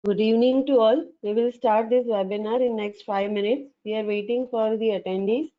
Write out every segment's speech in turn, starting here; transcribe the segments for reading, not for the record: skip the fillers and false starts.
Good evening to all. We will start this webinar in next 5 minutes. We are waiting for the attendees.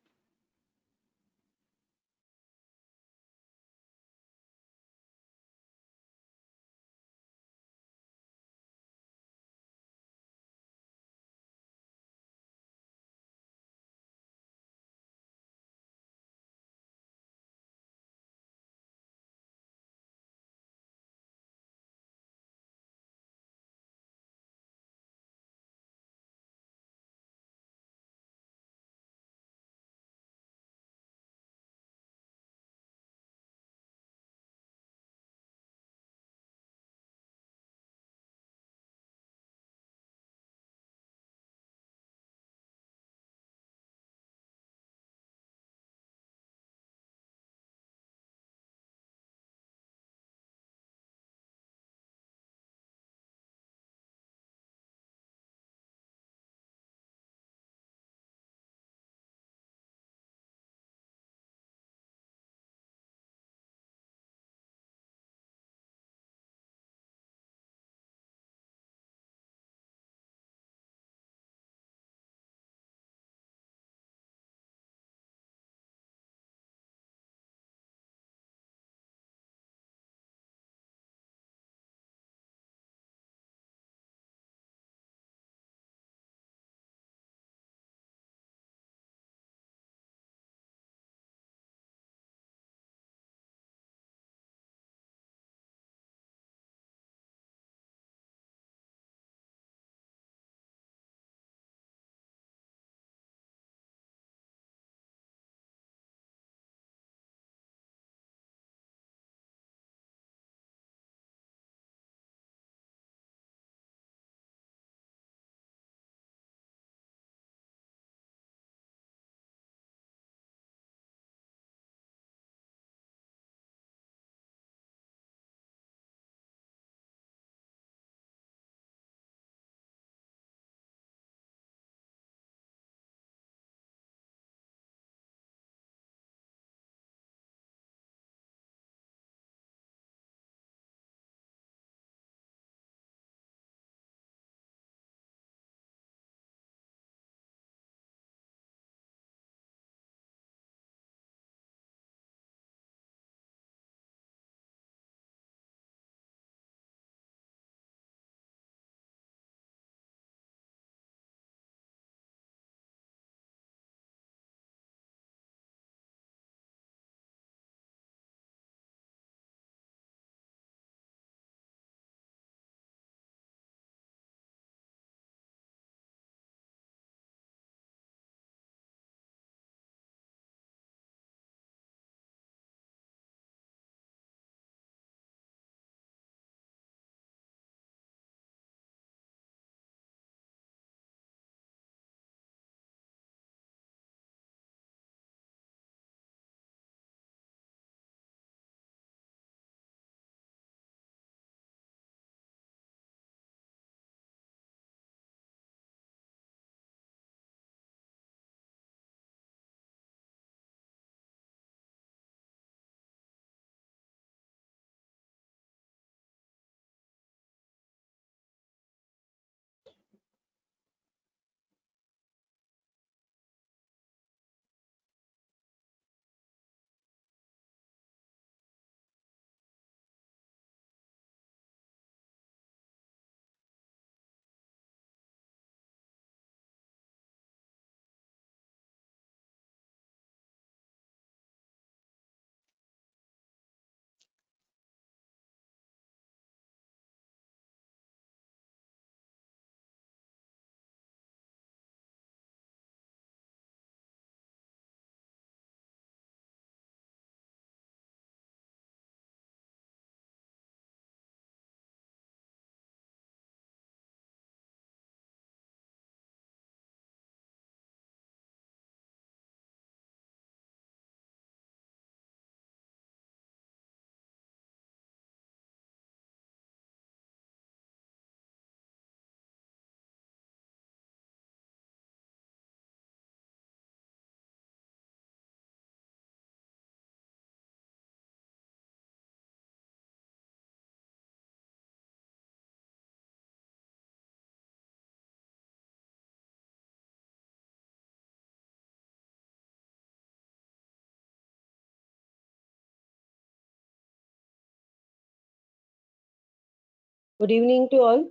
Good evening to all.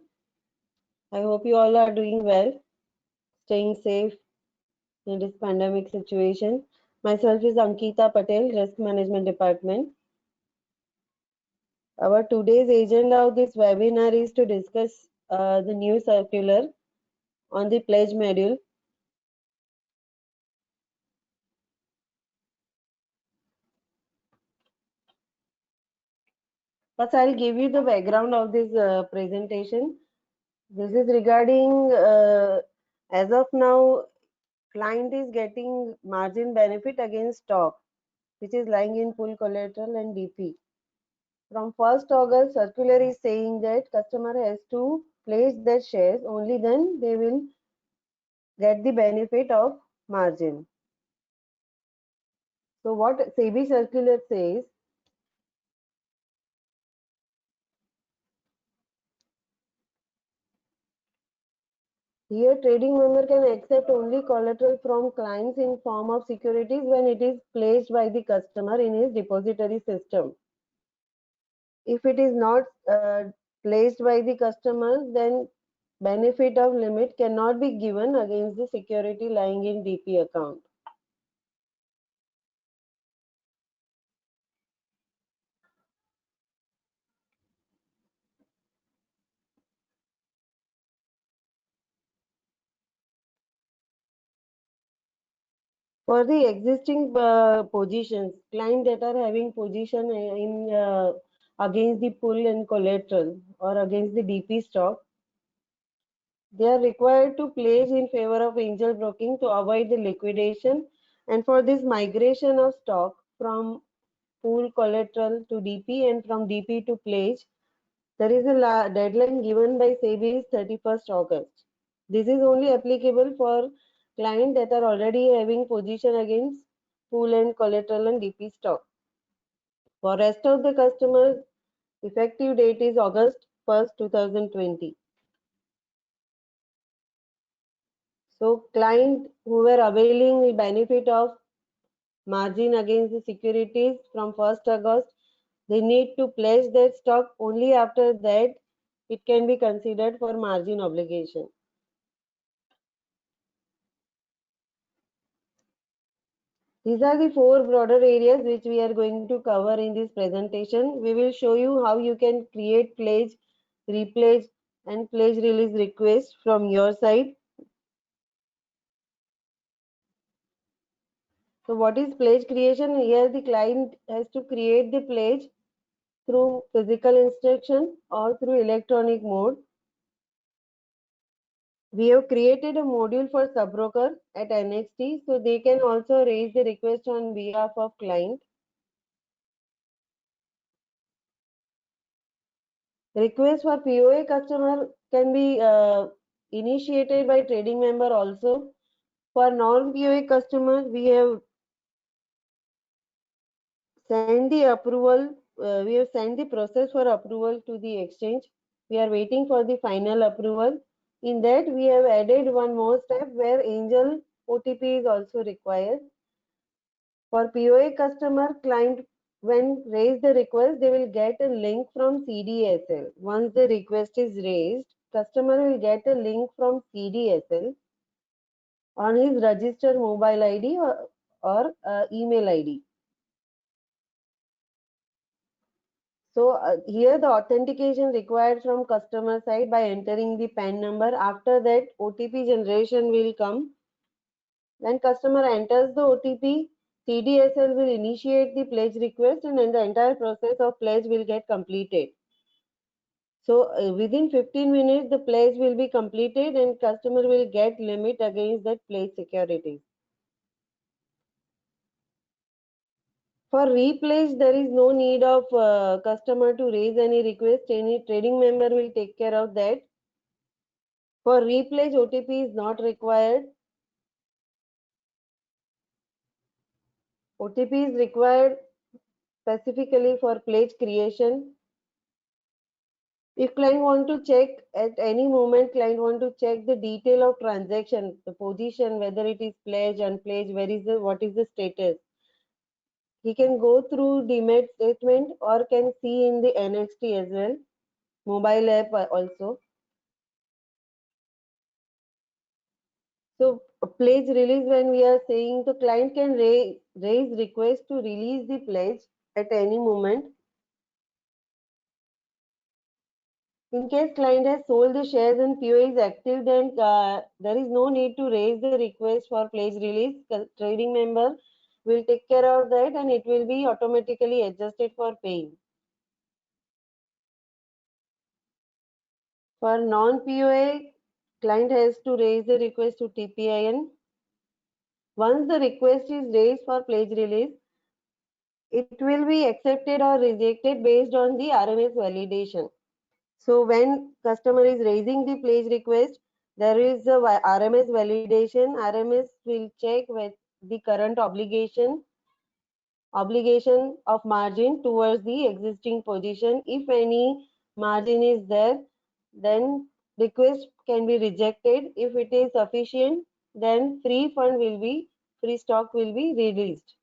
I hope you all are doing well, staying safe in this pandemic situation. Myself is Ankita Patel, Risk Management Department. Our today's agenda of this webinar is to discuss the new circular on the pledge module. First, I'll give you the background of this presentation. This is regarding, as of now, client is getting margin benefit against stock, which is lying in pool collateral and DP. From 1st August, circular is saying that customer has to place their shares, only then they will get the benefit of margin. So what SEBI circular says, here trading member can accept only collateral from clients in form of securities when it is placed by the customer in his depository system. If it is not placed by the customer, then benefit of limit cannot be given against the security lying in DP account. For the existing positions, client that are having position in against the pool and collateral or against the DP stock, they are required to place in favor of angel broking to avoid the liquidation. And for this migration of stock from pool collateral to DP and from DP to pledge, there is a deadline given by SEBI is 31st August. This is only applicable for clients that are already having position against pool and collateral and DP stock. For rest of the customers, effective date is August 1st, 2020. So client who were availing the benefit of margin against the securities from 1st August, they need to pledge their stock, only after that it can be considered for margin obligation. These are the four broader areas which we are going to cover in this presentation. We will show you how you can create pledge, repledge and pledge release request from your side. So what is pledge creation? Here the client has to create the pledge through physical instruction or through electronic mode. We have created a module for subbroker at NXT, so they can also raise the request on behalf of client. Request for POA customer can be initiated by trading member also. For non-POA customers, we have sent the approval. We have sent the process for approval to the exchange. We are waiting for the final approval. In that, we have added one more step where Angel OTP is also required. For POA customer, client when raise the request, they will get a link from CDSL. Once the request is raised, customer will get a link from CDSL on his registered mobile ID or email ID. So here the authentication required from customer side by entering the PAN number. After that, OTP generation will come. When customer enters the OTP, CDSL will initiate the pledge request and then the entire process of pledge will get completed. So within 15 minutes, the pledge will be completed and customer will get limit against that pledge security. For repledge, there is no need of customer to raise any request. Any trading member will take care of that. For repledge, OTP is not required. OTP is required specifically for pledge creation. If client want to check at any moment, client want to check the detail of transaction, the position, whether it is pledge, unpledged, what is the status. He can go through demat statement or can see in the NXT as well. mobile app also. So pledge release, when we are saying the client can raise request to release the pledge at any moment. In case client has sold the shares and PO is active, then there is no need to raise the request for pledge release. Trading member will take care of that and it will be automatically adjusted for paying. For non-POA, client has to raise the request to TPIN. Once the request is raised for pledge release, it will be accepted or rejected based on the RMS validation. So when customer is raising the pledge request, there is a RMS validation. RMS will check with the current obligation of margin towards the existing position. If any margin is there, then request can be rejected. If it is sufficient, then free stock will be released.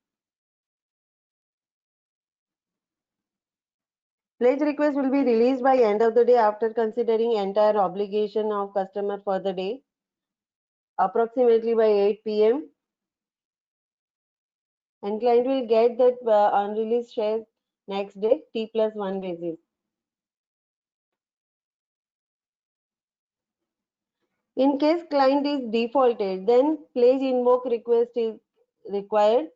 Pledge request will be released by end of the day after considering entire obligation of customer for the day, approximately by 8 p.m. and client will get that unreleased shares next day T+1 basis. In case client is defaulted, then pledge invoke request is required.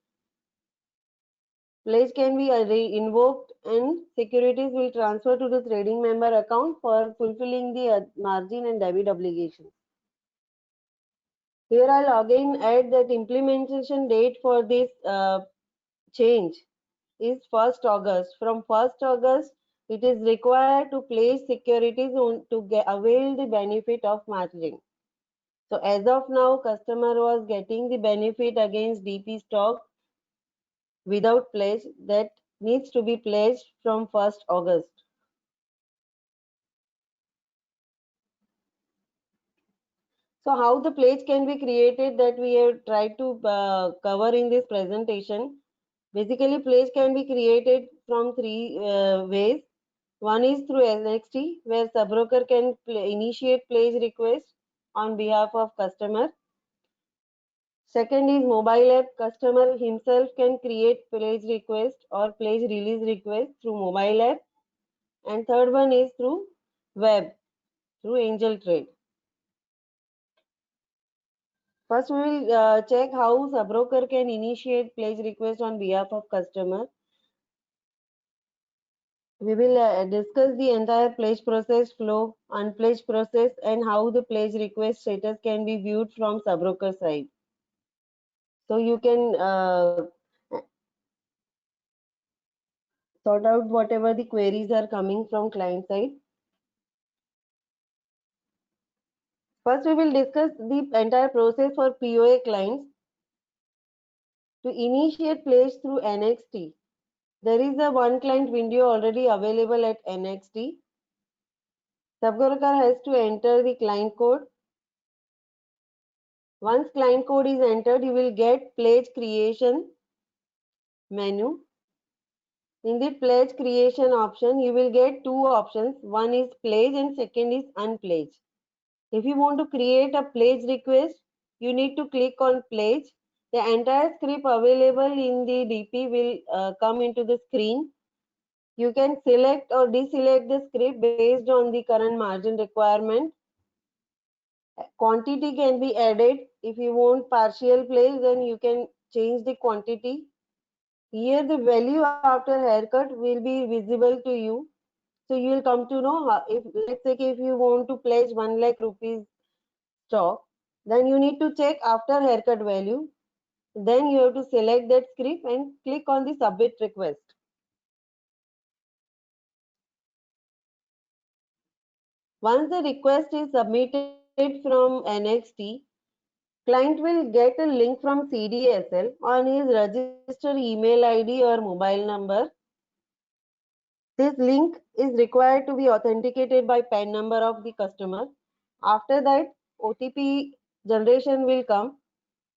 Pledge can be invoked and securities will transfer to the trading member account for fulfilling the margin and debit obligations. Here I'll again add that implementation date for this change is 1st August. From 1st August, it is required to place securities to avail the benefit of margin. So as of now, customer was getting the benefit against DP stock without pledge that needs to be pledged from 1st August. So how the pledge can be created, that we have tried to cover in this presentation. Basically, pledge can be created from three ways. One is through NXT, where subbroker can initiate pledge request on behalf of customer. Second is mobile app. Customer himself can create pledge request or pledge release request through mobile app. And third one is through web, through Angel Trade. First, we will check how subbroker can initiate pledge request on behalf of customer. We will discuss the entire pledge process flow, unpledged process, and how the pledge request status can be viewed from subbroker side. So you can sort out whatever the queries are coming from client side. First, we will discuss the entire process for POA clients. To initiate pledge through NXT, there is a one client window already available at NXT. Subbroker has to enter the client code. Once client code is entered, you will get pledge creation menu. In the pledge creation option, you will get two options. One is pledge and second is unpledge. If you want to create a pledge request, you need to click on pledge. The entire script available in the DP will come into the screen. You can select or deselect the script based on the current margin requirement. Quantity can be added. If you want partial pledge, then you can change the quantity. Here the value after haircut will be visible to you. So you will come to know how, if let's say if you want to pledge 1 lakh rupees stock, then you need to check after haircut value. Then you have to select that script and click on the submit request. Once the request is submitted from NXT, client will get a link from CDSL on his registered email ID or mobile number. This link is required to be authenticated by PAN number of the customer. After that, OTP generation will come.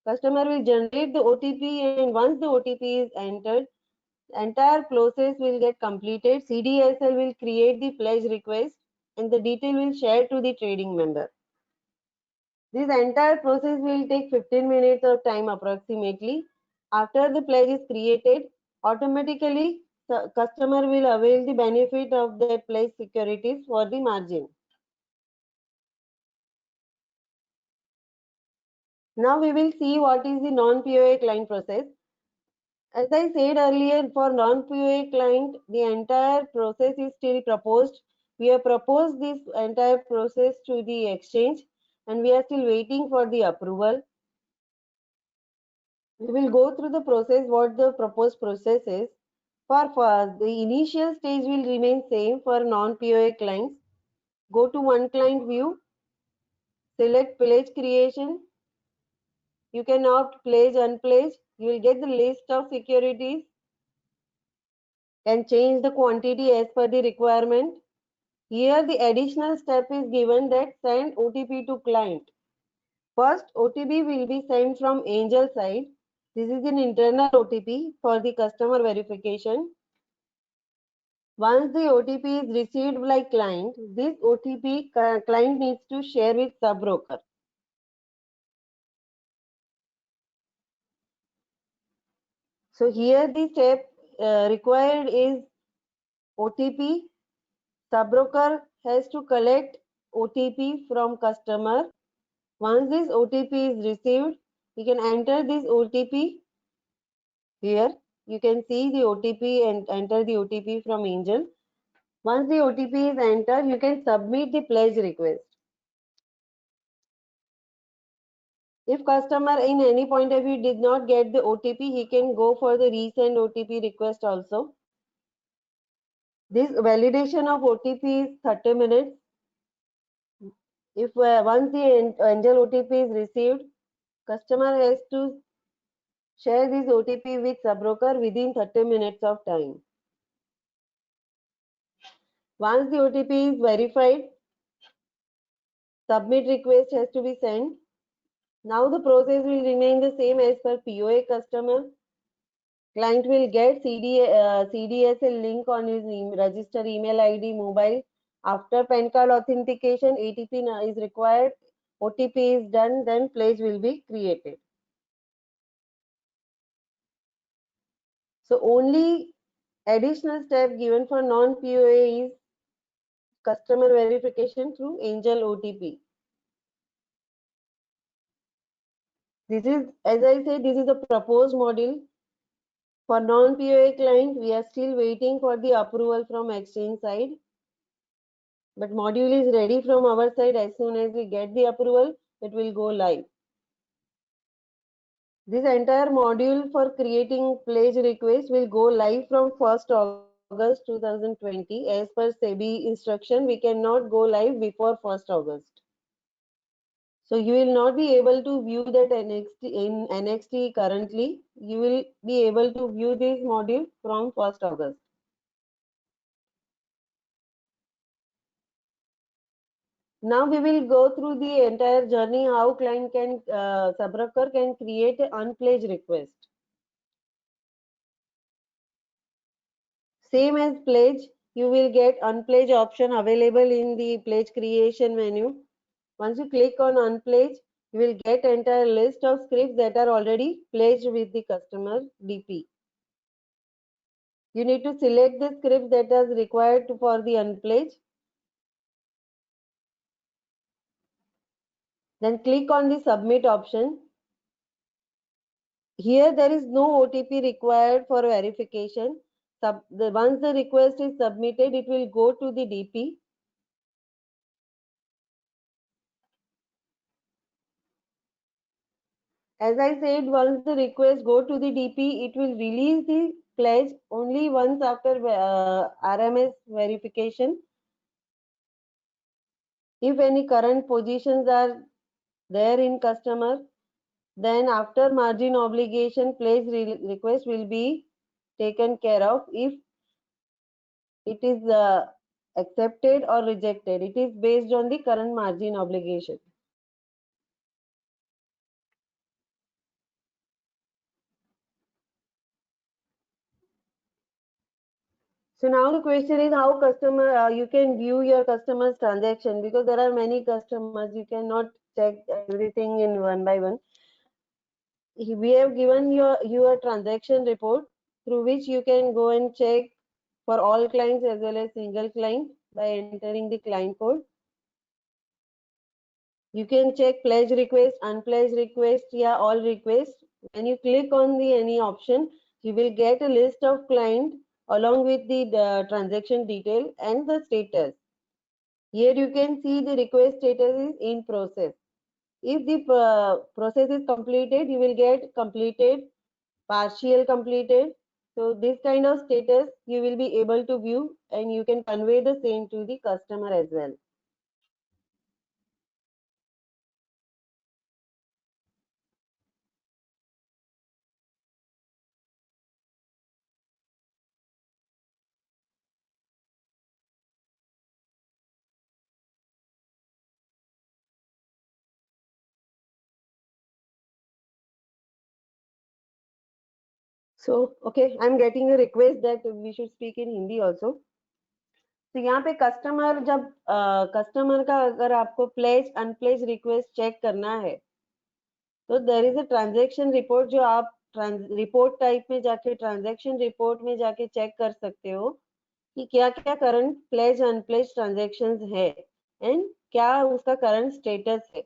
Customer will generate the OTP, and once the OTP is entered, entire process will get completed. CDSL will create the pledge request. and the detail will share to the trading member. This entire process will take 15 minutes of time approximately. After the pledge is created, automatically the customer will avail the benefit of that pledge securities for the margin. Now we will see what is the non-POA client process. As I said earlier, for non-POA client, the entire process is still proposed. We have proposed this entire process to the exchange and we are still waiting for the approval. We will go through the process, what the proposed process is. For the initial stage will remain same for non-POA clients. Go to one client view, select pledge creation. You can opt pledge, unpledge. You will get the list of securities and change the quantity as per the requirement. Here the additional step is given that send OTP to client. First OTP will be sent from Angel side. This is an internal OTP for the customer verification. Once the OTP is received by client, this OTP client needs to share with sub-broker. So here the step required is OTP. Sub-broker has to collect OTP from customer. Once this OTP is received, you can enter this OTP here. You can see the OTP and enter the OTP from Angel. Once the OTP is entered, you can submit the pledge request. If customer in any point of view did not get the OTP, he can go for the resend OTP request also. This validation of OTP is 30 minutes. If once the Angel OTP is received, customer has to share this OTP with sub-broker within 30 minutes of time. Once the OTP is verified, submit request has to be sent. Now the process will remain the same as per POA customer. Client will get CDSL link on his register email ID mobile. After PAN card authentication, ATP is required. OTP is done, then pledge will be created. So only additional step given for non-POA is customer verification through Angel OTP. This is, as I said, this is the proposed module. For non-POA client, we are still waiting for the approval from exchange side. But module is ready from our side. As soon as we get the approval, it will go live. This entire module for creating pledge request will go live from 1st August 2020. As per SEBI instruction, we cannot go live before 1st August. So you will not be able to view that in NXT currently. You will be able to view this module from 1st August. Now we will go through the entire journey how client can sub-broker can create an unpledged request. Same as pledge, you will get unpledge option available in the pledge creation menu. Once you click on unpledge, you will get entire list of scripts that are already pledged with the customer DP. You need to select the script that is required for the unpledge. Then click on the submit option. Here there is no OTP required for verification. Once the request is submitted, it will go to the DP. As I said, once the request go to the DP, it will release the pledge only once after RMS verification. If any current positions are there in customer, then after margin obligation, pledge request will be taken care of. If it is accepted or rejected, it is based on the current margin obligation. So now the question is how customer you can view your customer's transaction, because there are many customers, you cannot check everything in one by one. We have given you a transaction report through which you can go and check for all clients as well as single client by entering the client code. You can check pledge request, unpledged request, yeah, all requests. When you click on the any option, you will get a list of client along with the transaction detail and the status. Here you can see the request status is in process. If the process is completed, you will get completed, partial completed. So this kind of status you will be able to view, and you can convey the same to the customer as well. So okay, I'm getting a request that we should speak in Hindi also. तो यहाँ पे customer जब customer का अगर आपको pledge unpledge request check करना है, तो there is a transaction report जो आप रिपोर्ट टाइप में जाके ट्रांजैक्शन रिपोर्ट में जाके चेक कर सकते हो कि क्या क्या करंट प्लेज अनप्लेज ट्रांजैक्शंस है एंड क्या उसका करंट स्टेटस है.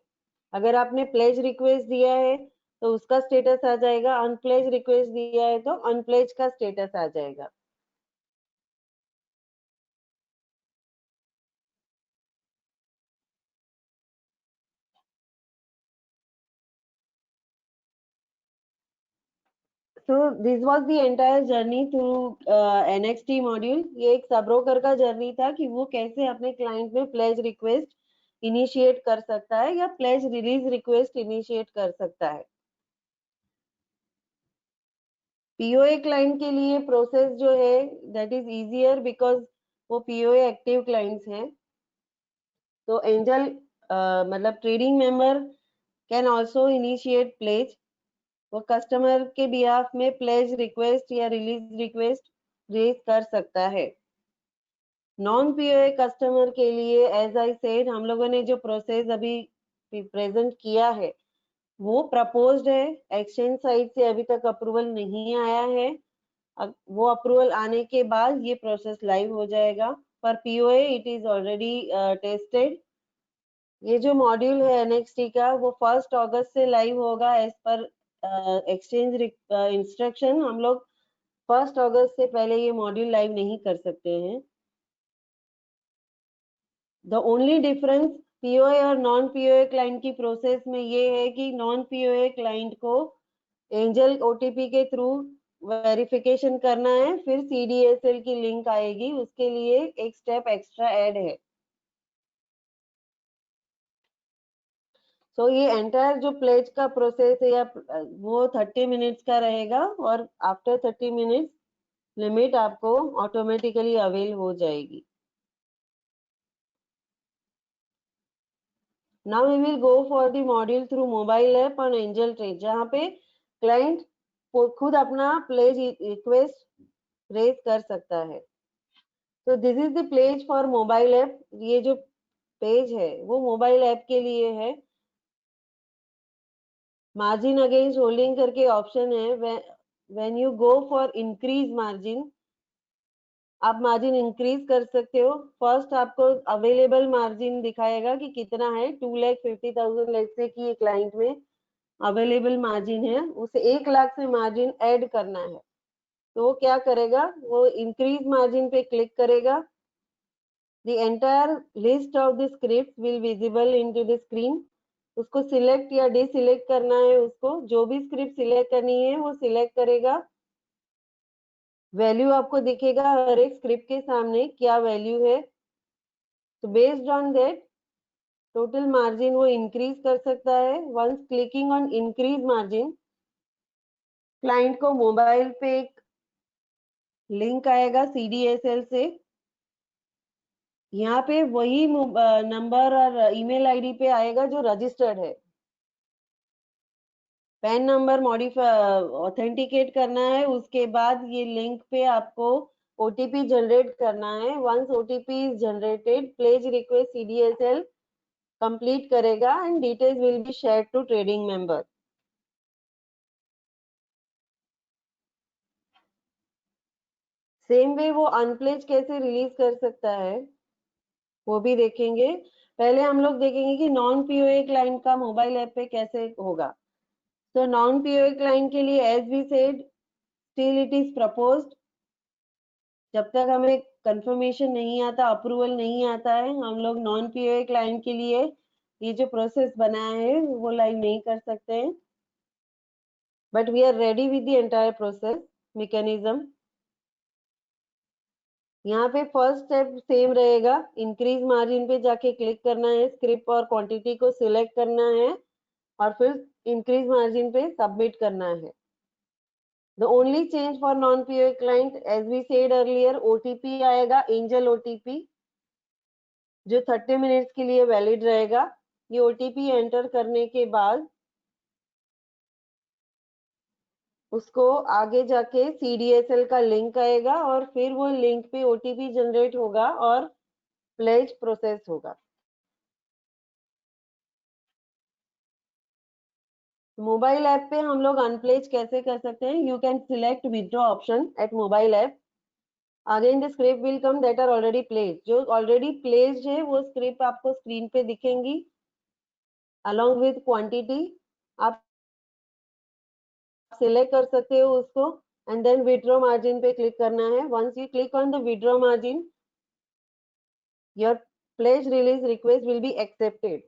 अगर आपने प्लेज रिक्वेस्ट दिया है तो उसका स्टेटस आ जाएगा, अनप्लेज रिक्वेस्ट दिया है तो अनप्लेज का स्टेटस आ जाएगा. So this was the entire journey through NXT module. ये एक सब ब्रोकर का जर्नी था कि वो कैसे अपने क्लाइंट में प्लेज रिक्वेस्ट इनिशिएट कर सकता है या प्लेज रिलीज रिक्वेस्ट इनिशिएट कर सकता है. पीओए क्लाइंट के लिए प्रोसेस जो है दैट इज इजियर बिकॉज वो पीओए एक्टिव क्लाइंट्स हैं. तो एंजल मतलब trading member can also initiate pledge. वो कस्टमर के बिहाफ में प्लेज रिक्वेस्ट या रिलीज रिक्वेस्ट रेज कर सकता है. नॉन पीओए कस्टमर के लिए एज आई सेड हम लोगों ने जो प्रोसेस अभी प्रेजेंट किया है वो प्रपोज्ड है. एक्सचेंज साइड से अभी तक अप्रूवल नहीं आया है. वो अप्रूवल आने के बाद ये प्रोसेस लाइव हो जाएगा. पर POA it is already tested. ये जो मॉड्यूल है एनएक्सटी का वो 1 अगस्त से लाइव होगा एज पर एक्सचेंज इंस्ट्रक्शन. हम लोग 1 अगस्त से पहले ये मॉड्यूल लाइव नहीं कर सकते हैं. द ओनली डिफरेंस पीओए और नॉन पीओए क्लाइंट की प्रोसेस में ये है कि नॉन पीओए क्लाइंट को एंजल ओटीपी के थ्रू वेरिफिकेशन करना है, फिर सीडीएसएल की लिंक आएगी, उसके लिए एक स्टेप एक्स्ट्रा ऐड है. तो ये एंटायर जो प्लेज का प्रोसेस है या वो 30 मिनट्स का रहेगा और आफ्टर 30 मिनट्स लिमिट आपको ऑटोमेटिकली अवेल हो जाएगी. Now we will go for the module through mobile app on Angel trade, जहाँ पे क्लाइंट खुद अपना प्लेज रिक्वेस्ट रेज कर सकता है. तो this is the pledge for mobile app. ये जो पेज है वो मोबाइल ऐप के लिए है. मार्जिन अगेंस्ट होल्डिंग करके ऑप्शन है. When you go for increase margin, आप मार्जिन इंक्रीज कर सकते हो. फर्स्ट आपको अवेलेबल मार्जिन दिखाएगा कि कितना है. 2,50,000 लेट से कि क्लाइंट में अवेलेबल मार्जिन है, उसे 1 लाख से मार्जिन ऐड करना है. तो वो क्या करेगा, वो इंक्रीज मार्जिन पे क्लिक करेगा. The entire list of the script will visible into the screen. उसको सिलेक्ट या डिसिलेक्ट करना है. उसको जो भी स्क्रिप्ट सिलेक्ट करनी है वो सिलेक्ट करेगा. वैल्यू आपको दिखेगा हर एक स्क्रिप्ट के सामने क्या वैल्यू है. तो based on that total margin वो इंक्रीज कर सकता है. Once clicking on increase margin, client को मोबाइल पे एक लिंक आएगा सीडीएसएल से. यहाँ पे वही नंबर और ईमेल आईडी पे आएगा जो रजिस्टर्ड है. पैन नंबर मॉडिफाई ऑथेंटिकेट करना है. उसके बाद ये लिंक पे आपको OTP जनरेट करना है. Once OTP is generated, pledge request CDSL complete करेगा and details will be share to trading member. Same way वो अनप्लेज कैसे रिलीज कर सकता है वो भी देखेंगे. पहले हम लोग देखेंगे कि नॉन पीओए क्लाइंट का मोबाइल ऐप पे कैसे होगा. तो नॉन पीओए क्लाइंट के लिए as we said still it is proposed. जब तक हमें कंफर्मेशन नहीं आता, अप्रूवल नहीं आता है, हम लोग नॉन पीओए क्लाइंट के लिए ये जो प्रोसेस बनाया है वो लाइन नहीं कर सकते हैं. But we are ready with the entire process mechanism. यहाँ पे फर्स्ट स्टेप सेम रहेगा. इंक्रीज मार्जिन पे जाके क्लिक करना है, स्क्रिप्ट और क्वांटिटी को सिलेक्ट करना है और फिर इंक्रीज मार्जिन पे सबमिट करना है. The only change for non POA client as we said earlier, OTP आएगा, एंजल ओटीपी, जो 30 मिनट्स के लिए वैलिड रहेगा. ये ओटीपी एंटर करने के बाद उसको आगे जाके सीडीएसएल का लिंक आएगा और फिर वो लिंक पे ओटीपी जनरेट होगा और प्लेज प्रोसेस होगा. मोबाइल ऐप पे हम लोग अनप्लेज कैसे कर सकते हैं. You can select withdraw option at mobile app. Again the script will come that are already pledge. जो ऑलरेडी प्लेज है वो स्क्रिप्ट आपको स्क्रीन पे दिखेंगी अलॉन्ग विथ क्वांटिटी. आप सिलेक्ट कर सकते हो उसको एंड देन विथड्रॉ मार्जिन पे क्लिक करना है. Once you click on the withdraw margin, your pledge release request will be accepted.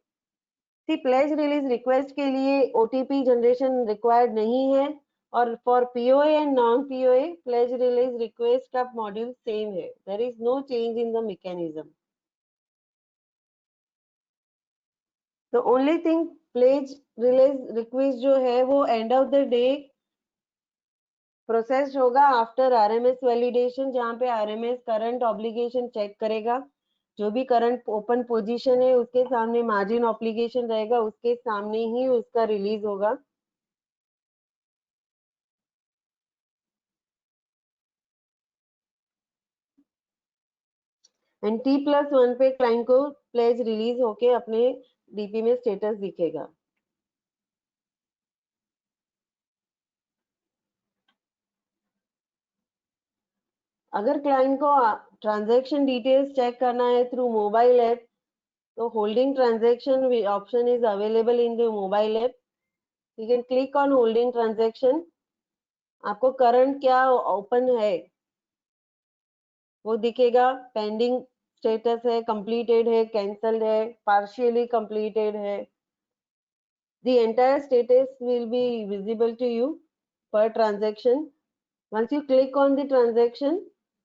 See pledge release request के लिए ओटीपी जनरेशन रिक्वायर्ड नहीं है और for POA and non POA pledge release request का module same है. There is no change in the mechanism. The only thing, pledge release request जो है वो end of the day process होगा after RMS validation, जहाँ पे RMS current obligation check करेगा. जो भी करंट ओपन पोजीशन है उसके सामने मार्जिन ऑब्लिगेशन रहेगा, उसके सामने ही उसका रिलीज होगा. एंड T+1 पे क्लाइंट को प्लेज रिलीज होके अपने डीपी में स्टेटस दिखेगा. अगर क्लाइंट को ट्रांजैक्शन डिटेल्स चेक करना है थ्रू मोबाइल ऐप, तो holding transaction option is available in the mobile app. You can click on holding transaction. आपको करंट क्या ओपन है वो दिखेगा. पेंडिंग स्टेटस है, कंप्लीटेड है, कैंसल्ड है, पार्शियली कंप्लीटेड है. The entire status will be visible to you per transaction. Once you click on the transaction,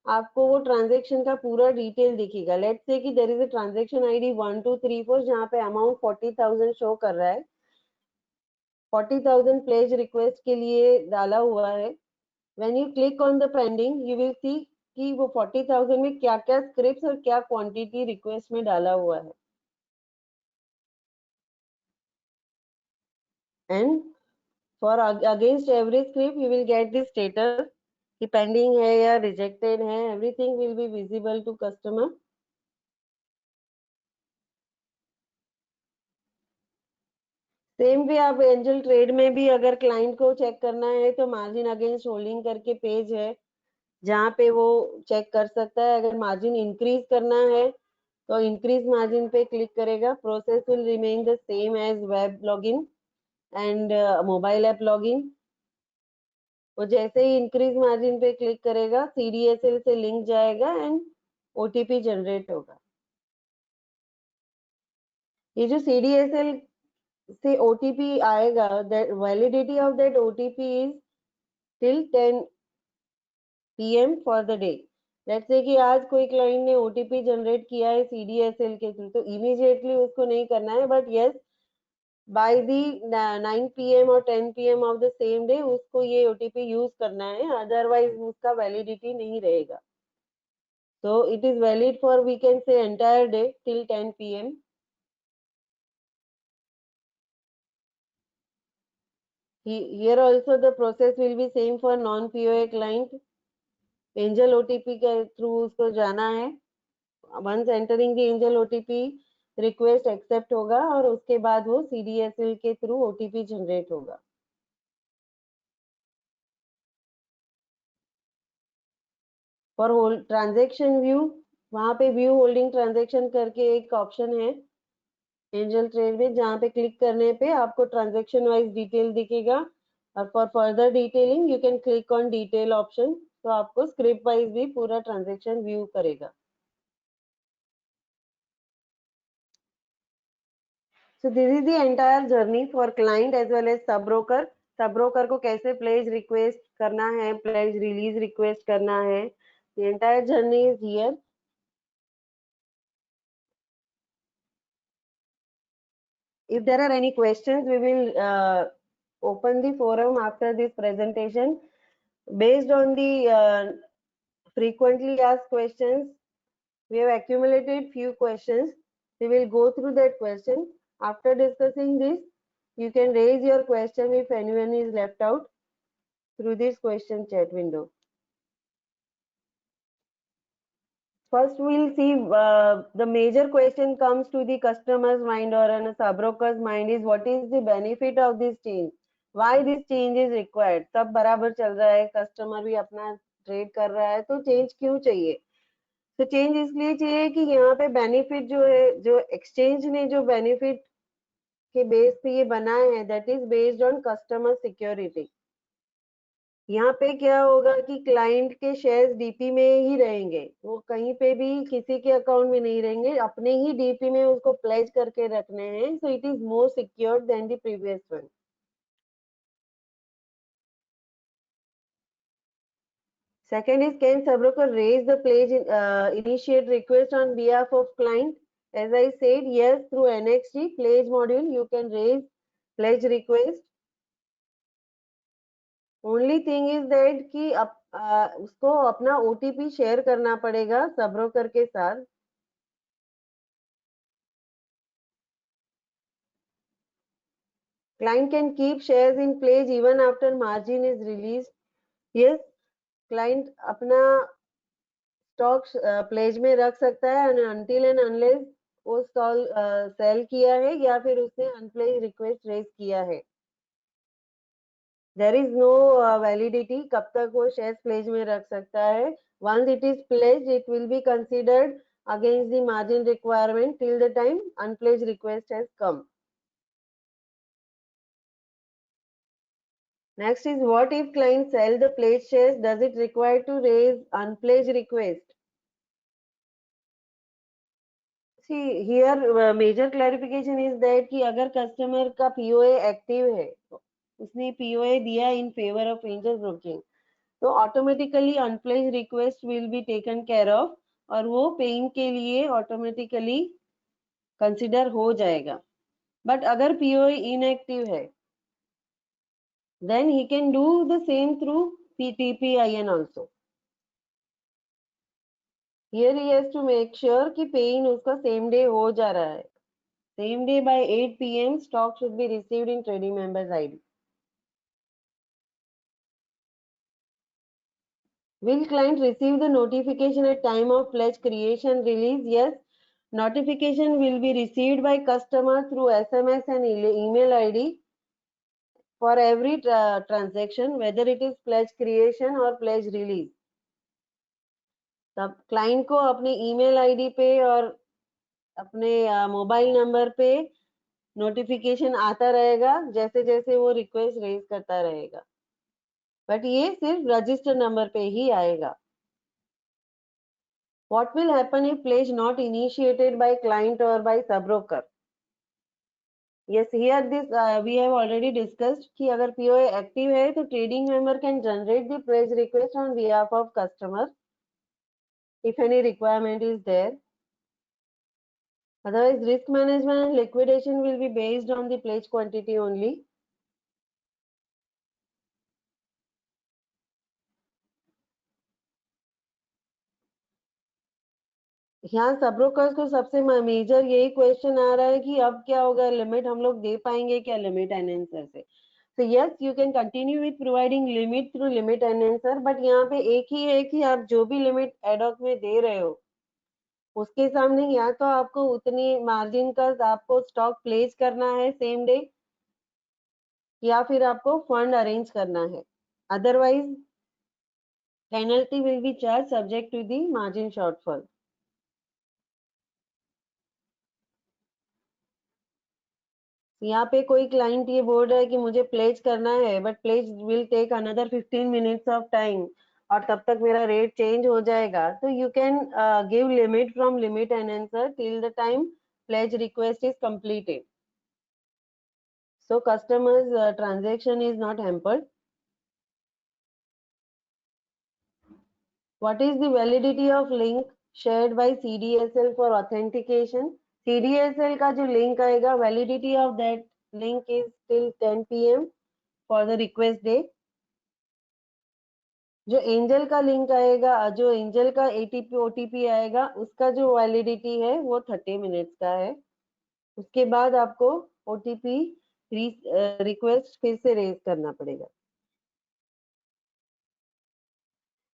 आपको वो ट्रांजेक्शन का पूरा डिटेल दिखेगा. Let's say that there is a transaction ID 1234 जहाँ पे अमाउंट 40,000 शो कर रहा है. 40,000 प्लेज रिक्वेस्ट के लिए डाला हुआ है. When you click on the pending, you will see कि वो 40,000 में क्या क्या स्क्रिप्ट्स और क्या क्वांटिटी रिक्वेस्ट में डाला हुआ है. And for against every script you will get the status कि पेंडिंग है या रिजेक्टेड है. Everything will be visible to customer. Same way आप एंजल ट्रेड में भी अगर क्लाइंट को चेक करना है तो मार्जिन अगेंस्ट होल्डिंग करके पेज है जहाँ पे वो चेक कर सकता है. अगर मार्जिन इंक्रीज करना है तो इंक्रीज मार्जिन पे क्लिक करेगा. Process will remain the same as web login and mobile app login. वो जैसे ही इंक्रीज मार्जिन पे क्लिक करेगा सीडीएसएल से लिंक जाएगा एंड ओटीपी जनरेट होगा. ये जो सीडीएसएल से ओटीपी आएगा, that validity of that OTP is till 10 PM for the day. Let's say that आज कोई क्लाइंट ने ओटीपी जनरेट किया है सीडीएसएल के थ्रू, तो इमीडिएटली उसको नहीं करना है. But yes, by the 9 PM और 10 PM of the same day उसको ये ओटीपी यूज करना है, अदरवाइज उसका वैलिडिटी नहीं रहेगा. So it is valid for, we can say, entire day till 10 PM. Here also the process will be same for non-POA client. Angel OTP के through उसको जाना है। Once entering the Angel OTP, request accept होगा और उसके बाद वो CDSL के थ्रू ओटीपी जनरेट होगा। फॉर होल्ड ट्रांजेक्शन व्यू, वहां पे व्यू होल्डिंग ट्रांजेक्शन करके एक ऑप्शन है एंजल ट्रेड में, जहाँ पे क्लिक करने पे आपको ट्रांजेक्शन वाइज डिटेल दिखेगा। और for further detailing you can click on detail option, तो आपको स्क्रिप्ट वाइज भी पूरा ट्रांजेक्शन व्यू करेगा। So this is the entire journey for client as well as sub broker. Sub broker को कैसे pledge request करना है, प्लेज रिलीज रिक्वेस्ट करना है, the entire journey is here. If there are any questions, we will open the forum after this presentation. Based on the frequently asked questions, we have accumulated few questions. We will go through that question. After discussing this, you can raise your question if anyone is left out through this question chat window. First, we'll see the major question comes to the customer's mind or a sub-broker's mind is what is the benefit of this change? Why this change is required? सब बराबर चल रहा है, customer भी अपना trade कर रहा है, तो चेंज क्यों चाहिए? तो चेंज इसलिए चाहिए कि यहाँ पे बेनिफिट जो है, जो एक्सचेंज ने जो बेनिफिट के बेस पे ये बनाए हैं, that is based on customer security. यहाँ पे क्या होगा कि क्लाइंट के शेयर्स डीपी में ही रहेंगे, वो कहीं पे भी किसी के अकाउंट में नहीं रहेंगे, अपने ही डीपी में उसको प्लेज करके रखने हैं, so it is more secure than the previous one. Second is, can subbroker raise the pledge, initiate request on behalf of client? As I said, yes, through NXT pledge module you can raise pledge request. Only thing is that कि उसको अपना OTP share करना पड़ेगा subbroker के साथ। Client can keep shares in pledge even after margin is release. Yes, client अपना stock pledge में रख सकता है अनटिल एंड अनलेस वो सेल किया है या फिर उसने अनप्लेज रिक्वेस्ट रेज किया है। देयर इज नो वैलिडिटी कब तक वो शेयर्स प्लेज में रख सकता है। Once it is pledge it will be considered against the margin requirement till the time unpledged request has come. Next is, what if client sell the pledged shares? Does it require to raise unpledged request? See here major clarification is that कि अगर customer का POA active है, उसने POA दिया in favour of Angel Broking, तो automatically unpledge request will be taken care of और वो paying के लिए ऑटोमेटिकली कंसिडर हो जाएगा। बट अगर पीओए इनएक्टिव है, then he can do the same through PTPIN also. Here he has to make sure कि पेइन उसका सेम डे हो जा रहा है। Same day by 8 PM stock should be received in trading members ID. Will client receive the notification at time of pledge creation release? Yes, notification will be received by customer through SMS and email ID for every transaction, whether it is pledge creation or pledge release. तब client को अपने email ID पे और अपने mobile number पे notification आता रहेगा जैसे जैसे वो रिक्वेस्ट रेज करता रहेगा, बट ये सिर्फ रजिस्टर नंबर पे ही आएगा। What will happen if pledge not initiated by client or by sub-broker? Yes, here this we have already discussed कि अगर POA active है तो trading member can generate the pledge request on behalf of customer if any requirement is there. Otherwise, risk management and liquidation will be based on the pledge quantity only. यहाँ सब brokers को सबसे major यही question आ रहा है कि अब क्या होगा, लिमिट हम लोग दे पाएंगे क्या लिमिट एनालिसिस से? So yes, you can continue with providing limit through limit enhancer, but यहाँ पे एक ही है कि आप जो भी लिमिट एडॉक में दे रहे हो उसके सामने या तो आपको उतनी मार्जिन का आपको स्टॉक प्लेस करना है सेम डे, या फिर आपको फंड अरेंज करना है, otherwise penalty will be charge subject to the margin shortfall. यहाँ पे कोई क्लाइंट ये बोल रहा है कि मुझे प्लेज करना है, but pledge will take another 15 minutes of time और तब तक मेरा रेट चेंज हो जाएगा, तो you can give limit from limit enhancer till the time pledge request is completed, so customers transaction is not hampered. What is the validity of link shared by CDSL for authentication? CDSL का जो link आएगा, validity of that link is till 10 PM for the request day. जो angel का link आएगा, जो angel का ATP OTP आएगा, उसका जो वैलिडिटी है वो 30 मिनट्स का है. उसके बाद आपको ओटीपी रिक्वेस्ट फिर से रेज करना पड़ेगा.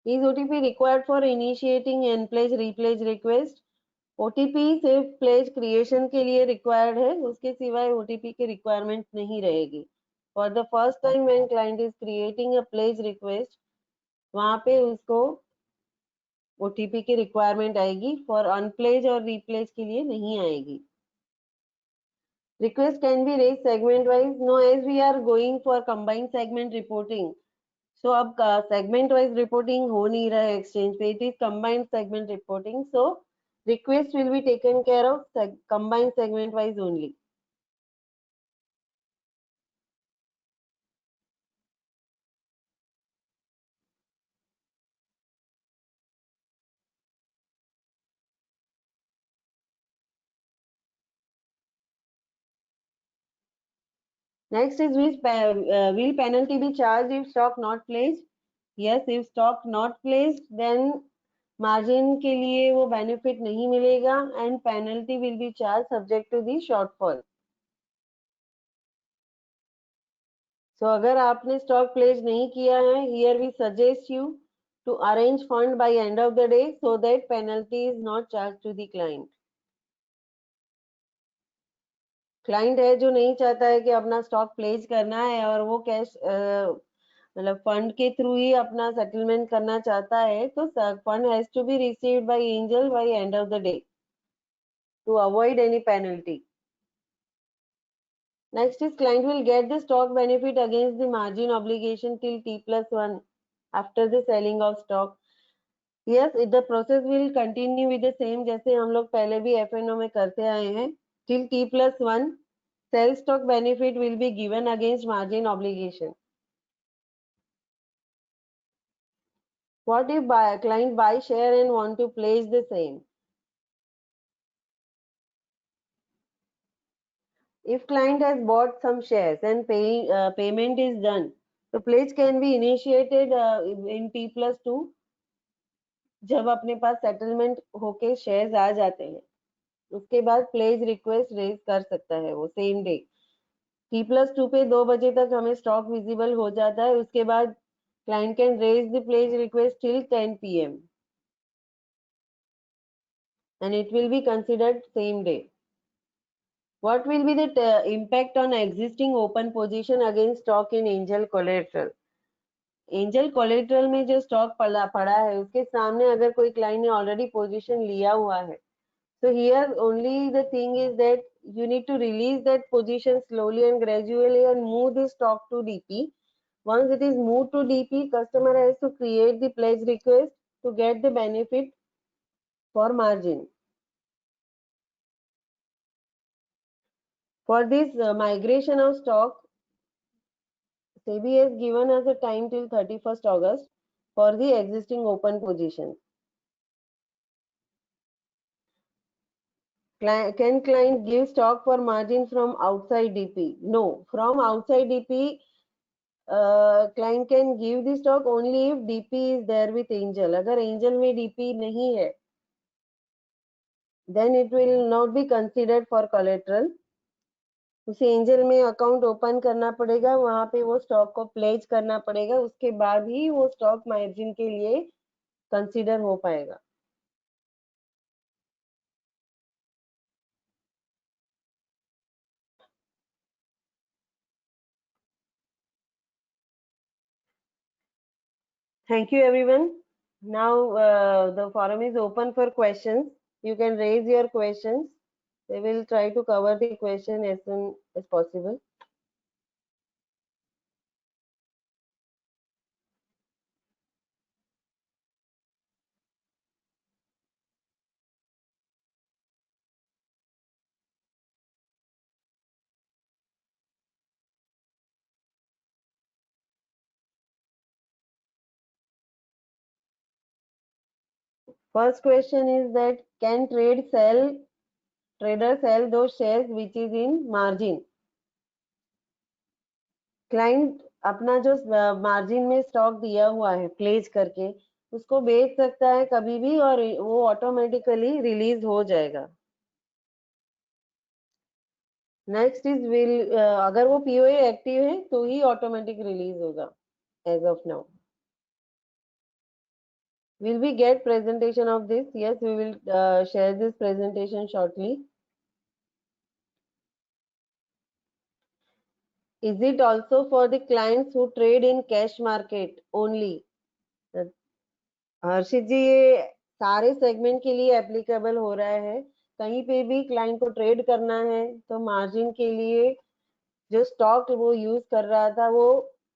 Is OTP required for initiating unpledge repledge request? OTP सिर्फ प्लेज क्रिएशन के लिए रिक्वायर्ड है, उसके सिवाय ओटीपी की रिक्वायरमेंट नहीं रहेगी. For the first time when client is creating a pledge request, वहां पे उसको ओटीपी की रिक्वायरमेंट आएगी, फॉर अनप्लेज और रीप्लेज के लिए नहीं आएगी. Request can be raised segment wise. No, as we are going for combined segment reporting, so अब segment wise reporting हो नहीं रहा है exchange पे, it is combined segment reporting, so request will be taken care of combined segment wise only. Next is will penalty be charged if stock not placed? Yes, if stock not placed, then margin के लिए वो benefit नहीं मिलेगा and penalty will be charged subject to the shortfall. So अगर आपने stock pledge नहीं किया है, here we suggest you to arrange fund by end of the day so that penalty is not charged to the client. Client है जो नहीं चाहता है कि अपना स्टॉक प्लेस करना है और वो कैश मतलब फंड के थ्रू ही अपना सेटलमेंट करना चाहता है, तो fund has to be received by Angel by end of the day to avoid any penalty. Next is client will get the stock benefit against the margin obligation till T+1 after the selling of stock. Yes, the process will continue with the same जैसे हम लोग पहले भी FNO में करते आए हैं. Till T+1 sell stock benefit will be given against margin obligation. What if client buy share and want to place the same? If client has bought some shares and payment is done, the pledge can be initiated in T+2 जब अपने पास settlement होके shares आ जाते हैं. उसके बाद pledge request raise कर सकता है वो सेम डे. T+2 पे 2 बजे तक हमें स्टॉक विजिबल हो जाता है. उसके बाद client can raise the pledge request till 10 PM and it will be considered same day. What will be the impact on existing open position against stock in angel collateral? Angel collateral में जो stock पड़ा है उसके सामने अगर कोई client ने already position लिया हुआ है, so here only the thing is that you need to release that position slowly and gradually and move the stock to DP. Once it is moved to DP, customer has to create the pledge request to get the benefit for margin. For this migration of stock, SEBI has given us a time till 31st August for the existing open positions. Can client give stock for margin from outside DP? No, from outside DP, client can give the stock only if DP is there with angel. अगर angel में DP नहीं है, then it will not be considered for collateral. उसे angel में account open करना पड़ेगा, वहां पे वो स्टॉक को प्लेज करना पड़ेगा, उसके बाद ही वो स्टॉक मार्जिन के लिए कंसीडर हो पाएगा। Thank you, everyone. Now the forum is open for questions. You can raise your questions. We will try to cover the question as soon as possible. First question is that can trader sell those shares which is in margin? Client अपना जो margin में stock दिया हुआ है pledge करके, उसको बेच सकता है कभी भी और वो ऑटोमेटिकली रिलीज हो जाएगा। नेक्स्ट इज विल, अगर वो पीओए एक्टिव है तो ही ऑटोमेटिक रिलीज होगा as of now. Will we get presentation of this? Yes, we will share this presentation shortly. Is it also for the clients who trade in cash market only? हर्षित जी, ये सारे segment के लिए applicable हो रहा है। कहीं पे भी क्लाइंट को ट्रेड करना है तो मार्जिन के लिए जो स्टॉक वो यूज कर रहा था वो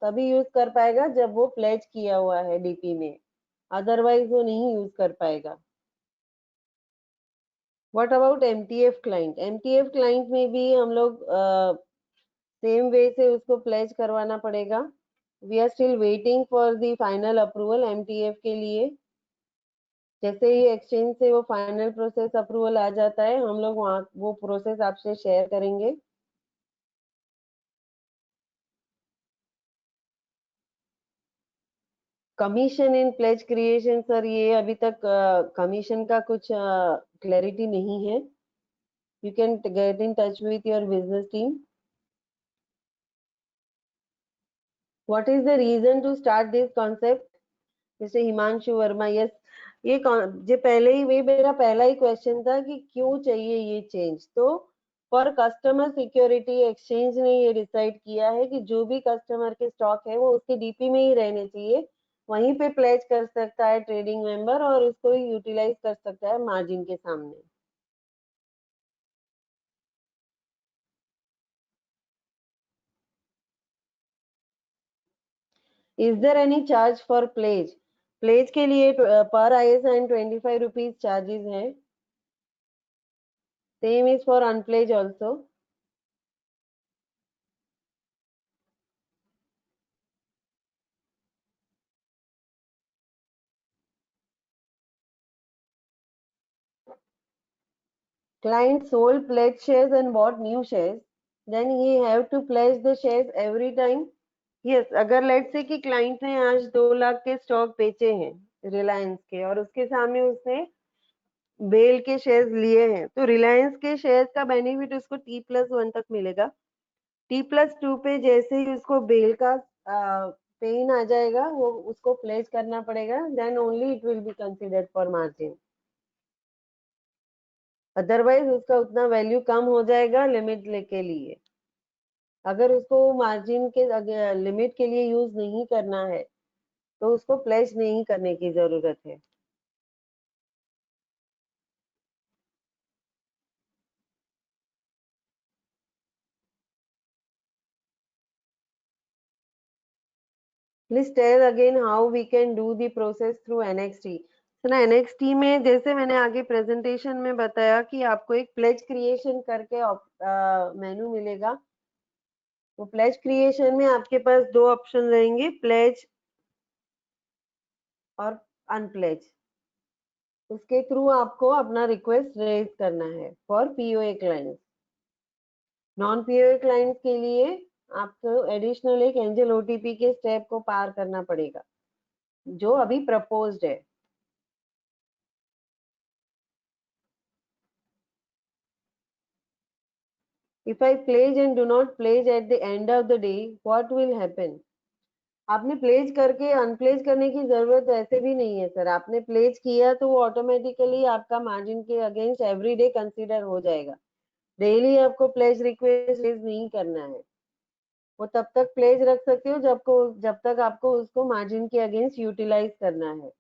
तभी यूज कर पाएगा जब वो प्लेज किया हुआ है डीपी में, अदरवाइज वो नहीं यूज कर पाएगा। What about MTF client? MTF client में भी हम लोग सेम वे से उसको प्लेज करवाना पड़ेगा। We are still waiting for the final approval MTF के लिए। जैसे ही एक्सचेंज से वो फाइनल प्रोसेस अप्रूवल आ जाता है, हम लोग वहाँ वो प्रोसेस आपसे शेयर करेंगे। Commission in pledge creation, sir ये अभी तक कमीशन का कुछ क्लैरिटी नहीं है। You can get in touch with your business team. What is the reason to start this concept? जैसे हिमांशु वर्मा, यस, ये पहले ही, वे मेरा पहला ही क्वेश्चन था कि क्यों चाहिए ये चेंज। तो फॉर कस्टमर सिक्योरिटी एक्सचेंज ने ये डिसाइड किया है कि जो भी कस्टमर के स्टॉक है वो उसके डीपी में ही रहने चाहिए, वहीं पे प्लेज कर सकता है ट्रेडिंग मेंबर और उसको यूटिलाइज कर सकता है मार्जिन के सामने। Is there any charge for pledge? Pledge के लिए पर ISIN 25 रुपीज चार्जेस है। Same is for unpledge also. Client sold pledged shares and bought new shares, then he have to pledge the shares every time? Yes, अगर late से कि client ने आज 2 लाख के स्टॉक बेचे हैं रिलायंस के और उसके सामने उसने बेल के शेयर्स लिए हैं, तो रिलायंस के शेयर्स का बेनिफिट उसको T+1 तक मिलेगा। T+2 पे जैसे ही उसको बेल का पेन आ जाएगा, वो उसको प्लेज करना पड़ेगा, then only it will be considered for margin. Otherwise उसका उतना वैल्यू कम हो जाएगा लिमिट के लिए। अगर उसको मार्जिन के लिमिट के लिए यूज नहीं करना है तो उसको प्लेज नहीं करने की जरूरत है। Please tell again how we can do the process through NXT। तो ना NXT में जैसे मैंने आगे प्रेजेंटेशन में बताया कि आपको एक प्लेज क्रिएशन करके मेनू मिलेगा। वो प्लेज क्रिएशन में आपके पास 2 ऑप्शन रहेंगे, प्लेज और अनप्लेज। उसके थ्रू आपको अपना रिक्वेस्ट रेज करना है for POA client. Non POA client के लिए आपको एडिशनल एक एंजल ओटीपी के स्टेप को पार करना पड़ेगा जो अभी प्रपोज्ड है। If I pledge and do not pledge at the end of the day, what will happen? आपने प्लेज करके अनप्लेज करने की जरूरत ऐसे भी नहीं है सर. आपने प्लेज किया तो वो ऑटोमेटिकली आपका मार्जिन के अगेंस्ट एवरी डे कंसीडर हो जाएगा. डेली आपको प्लेज रिक्वेस्ट रेज नहीं करना है. वो तब तक प्लेज रख सकते हो जब तक आपको उसको मार्जिन के अगेंस्ट यूटिलाइज करना है.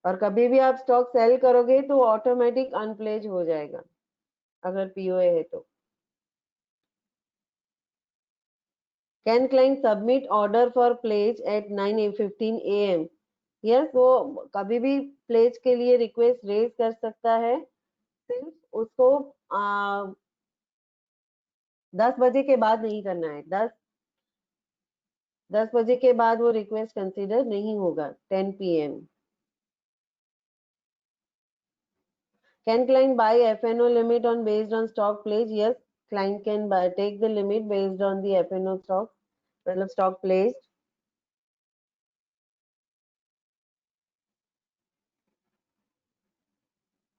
और कभी भी आप स्टॉक सेल करोगे तो ऑटोमेटिक अनप्लेज हो जाएगा अगर पीओए है तो. Can client submit order for pledge eight 9:15 AM? Yes, वो कभी भी प्लेज के लिए रिक्वेस्ट रेज कर सकता है. सिर्फ उसको 10 बजे के बाद नहीं करना है. 10 बजे के बाद वो रिक्वेस्ट कंसीडर नहीं होगा. 10 PM. Can client buy F&O limit on based on stock pledge? Yes, client can take the limit based on the F&O stock, मतलब stock pledged.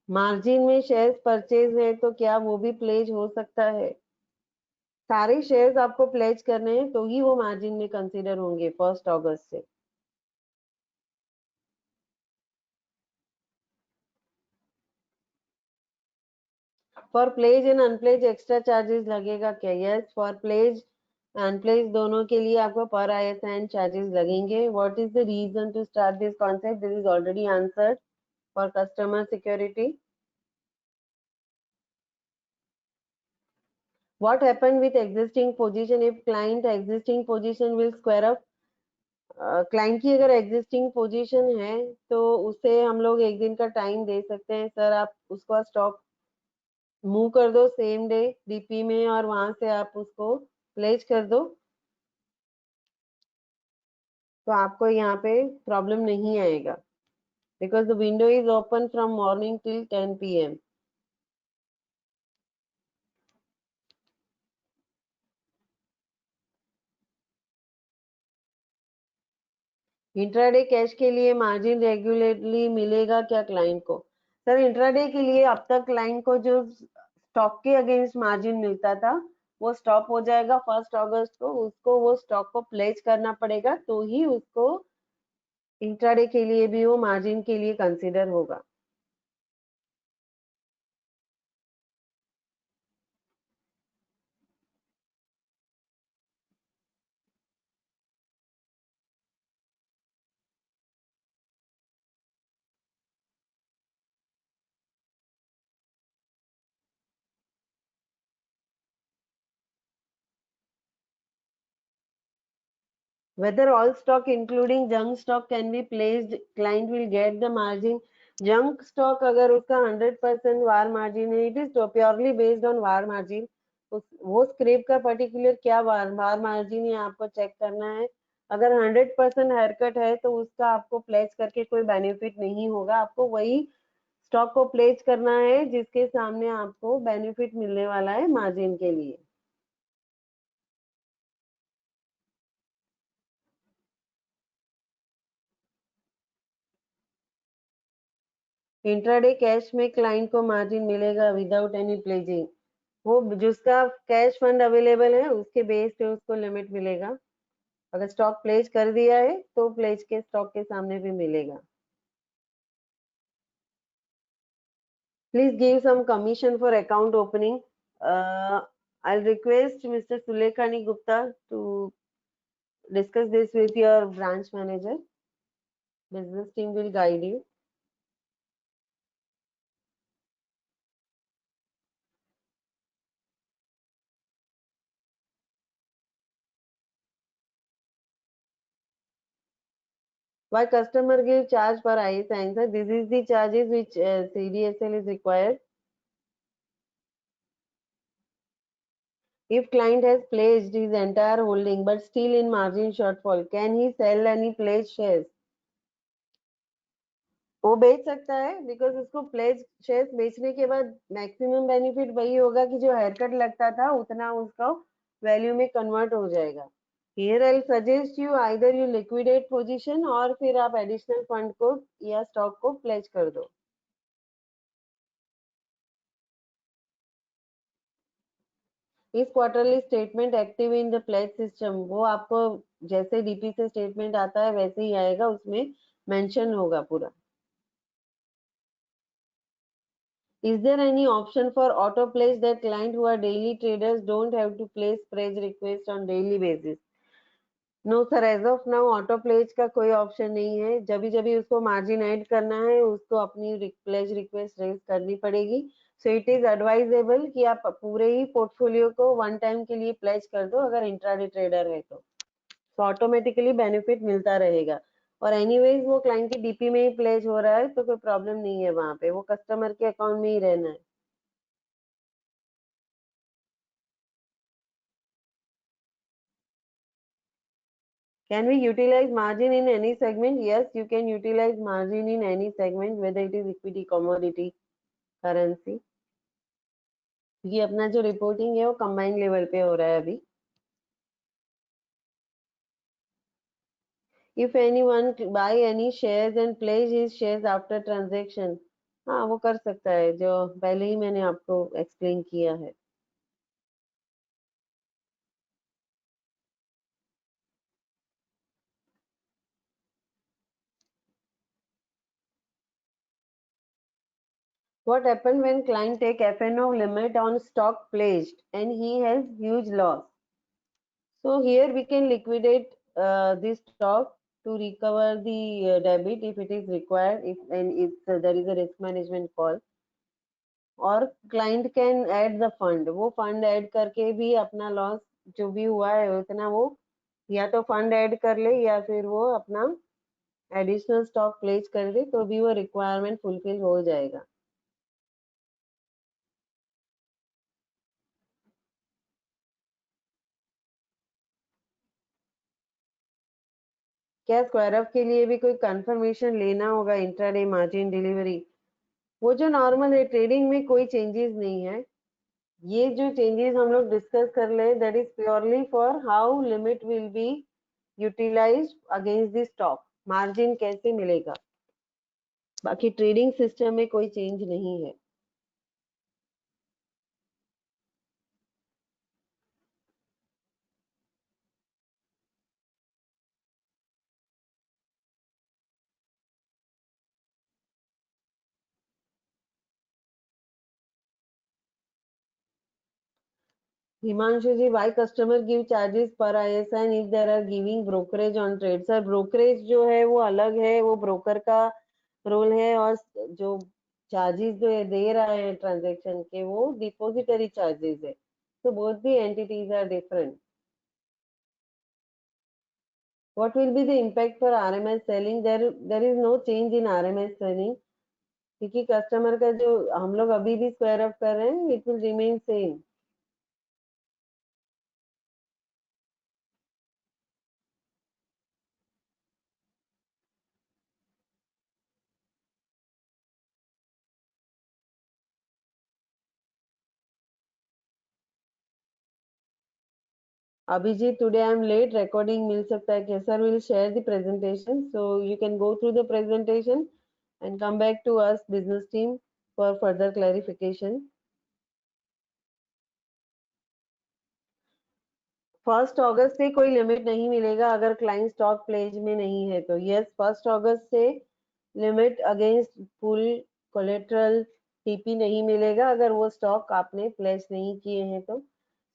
मार्जिन में शेयर्स परचेज है तो क्या वो भी प्लेज हो सकता है? सारे शेयर्स आपको प्लेज करने हैं तो ही वो मार्जिन में कंसीडर होंगे 1 अगस्त से. For pledge and unpledge extra charges लगेगा क्या? यस, फॉर प्लेज अनप्लेज दोनों के लिए आपको पर ISIN चार्जेस लगेंगे. What is the reason to start this concept? This is already answered. For customer security. What happened with existing position if client existing position will square up? Client की अगर existing position है तो उसे हम लोग एक दिन का टाइम दे सकते हैं. सर आप उसका स्टॉक मूव कर दो सेम डे डीपी में और वहां से आप उसको प्लेज कर दो तो आपको यहाँ पे प्रॉब्लम नहीं आएगा. Because the window is open from morning till 10 PM. Intraday cash के लिए मार्जिन रेगुलरली मिलेगा क्या क्लाइंट को? सर इंट्राडे के लिए अब तक क्लाइंट को जो स्टॉक के अगेंस्ट मार्जिन मिलता था वो स्टॉप हो जाएगा 1 अगस्त को. उसको वो स्टॉक को प्लेज करना पड़ेगा तो ही उसको इंट्राडे के लिए भी वो मार्जिन के लिए कंसिडर होगा. Whether all stock including junk stock can be placed, client will get the margin. Junk stock अगर उसका 100% वार मार्जिन है, it is purely based on war margin. वो स्क्रैप का पर्टिकुलर क्या वार मार्जिन है आपको चेक करना है. अगर 100% हेयरकट है तो उसका आपको प्लेस करके कोई बेनिफिट नहीं होगा. आपको वही स्टॉक को प्लेस करना है जिसके सामने आपको बेनिफिट मिलने वाला है मार्जिन के लिए. इंट्राडे कैश में क्लाइंट को मार्जिन मिलेगा विदाउट एनी प्लेजिंग. वो जिसका कैश फंड अवेलेबल है उसके बेस पे उसको लिमिट मिलेगा. अगर स्टॉक प्लेज कर दिया है तो प्लेज के स्टॉक के सामने भी मिलेगा. Please give some commission for account opening. I request mister Sulekhani Gupta to discuss this with your branch manager. Business team will guide you. Why customer give charge per ISIN? Sir, this is the charges which CDSL is required. If client has pledged his entire holding but still in margin shortfall, can he sell any pledged shares? वो बेच सकता है because उसको pledge shares बेचने के बाद maximum benefit वही होगा कि जो हेयरकट लगता था उतना उसका वैल्यू में कन्वर्ट हो जाएगा. Here I suggest you either you liquidate position और फिर आप एडिशनल फंड को या स्टॉक को प्लेज कर दो. Is quarterly statement active in the pledge system, वो आपको जैसे डीपी से स्टेटमेंट आता है वैसे ही आएगा, उसमें मेंशन होगा पूरा. Is there any option for auto place that client who are daily traders don't have to place pledge request on daily basis? No sir, as of now auto pledge का कोई option नहीं है. जब भी उसको margin add करना है उसको अपनी प्लेज रिक्वेस्ट रेज करनी पड़ेगी. सो इट इज एडवाइजेबल कि आप पूरे ही पोर्टफोलियो को वन टाइम के लिए प्लेज कर दो अगर इंट्राडे ट्रेडर है तो ऑटोमेटिकली बेनिफिट मिलता रहेगा. और एनीवेज वो क्लाइंट की डीपी में ही प्लेज हो रहा है तो कोई प्रॉब्लम नहीं है, वहां पे वो कस्टमर के अकाउंट में ही रहना है. Can we utilize margin in any segment? Yes, you can utilize margin in any segment, whether it is equity, commodity, currency. ये अपना जो रिपोर्टिंग है वो कंबाइंड लेवल पे हो रहा है अभी. If anyone buy any shares and pledge his shares after transaction, हाँ वो कर सकता है, जो पहले ही मैंने आपको एक्सप्लेन किया है. What happened when client take F&O limit on stock pledged and he has huge loss? So here we can liquidate this stock to recover the debit if it is required, if there is a risk management call. और client can add the fund, वो fund add करके भी अपना loss जो भी हुआ है उतना वो या तो फंड ऐड कर ले या फिर वो अपना एडिशनल स्टॉक प्लेस कर दे तो भी वो रिक्वायरमेंट फुलफिल हो जाएगा. क्या स्क्वायर ऑफ के लिए भी कोई कंफर्मेशन लेना होगा इंट्राडे मार्जिन डिलीवरी? वो जो नॉर्मल है, ट्रेडिंग में कोई चेंजेस नहीं है. ये जो चेंजेस हम लोग डिस्कस कर ले that is purely for how limit will be utilized against the stock, margin कैसे मिलेगा. बाकी ट्रेडिंग सिस्टम में कोई चेंज नहीं है. हिमांशु जी, why customer give charges per ISIN and if there are giving brokerage on trade? Sir brokerage जो है वो अलग है, वो ब्रोकर का रोल है, और जो चार्जेस जो दे रहा है ट्रांजेक्शन के वो डिपॉजिटरी चार्जेस है. so both the entities are different. What will be the impact for RMS selling? There is no change in RMS selling क्योंकि कस्टमर का जो हम लोग अभी भी स्क्वायर अप कर रहे हैं it will remain same. Abhijit, today I am late, recording मिल सकता है क्या? Sir will share the presentation so you can go through the presentation and come back to us business team for further clarification. 1 अगस्त से कोई limit नहीं मिलेगा अगर क्लाइंट स्टॉक प्लेज में नहीं है तो. यस, 1 अगस्त से limit against full collateral TP नहीं मिलेगा अगर वो स्टॉक आपने प्लेज नहीं किए हैं तो.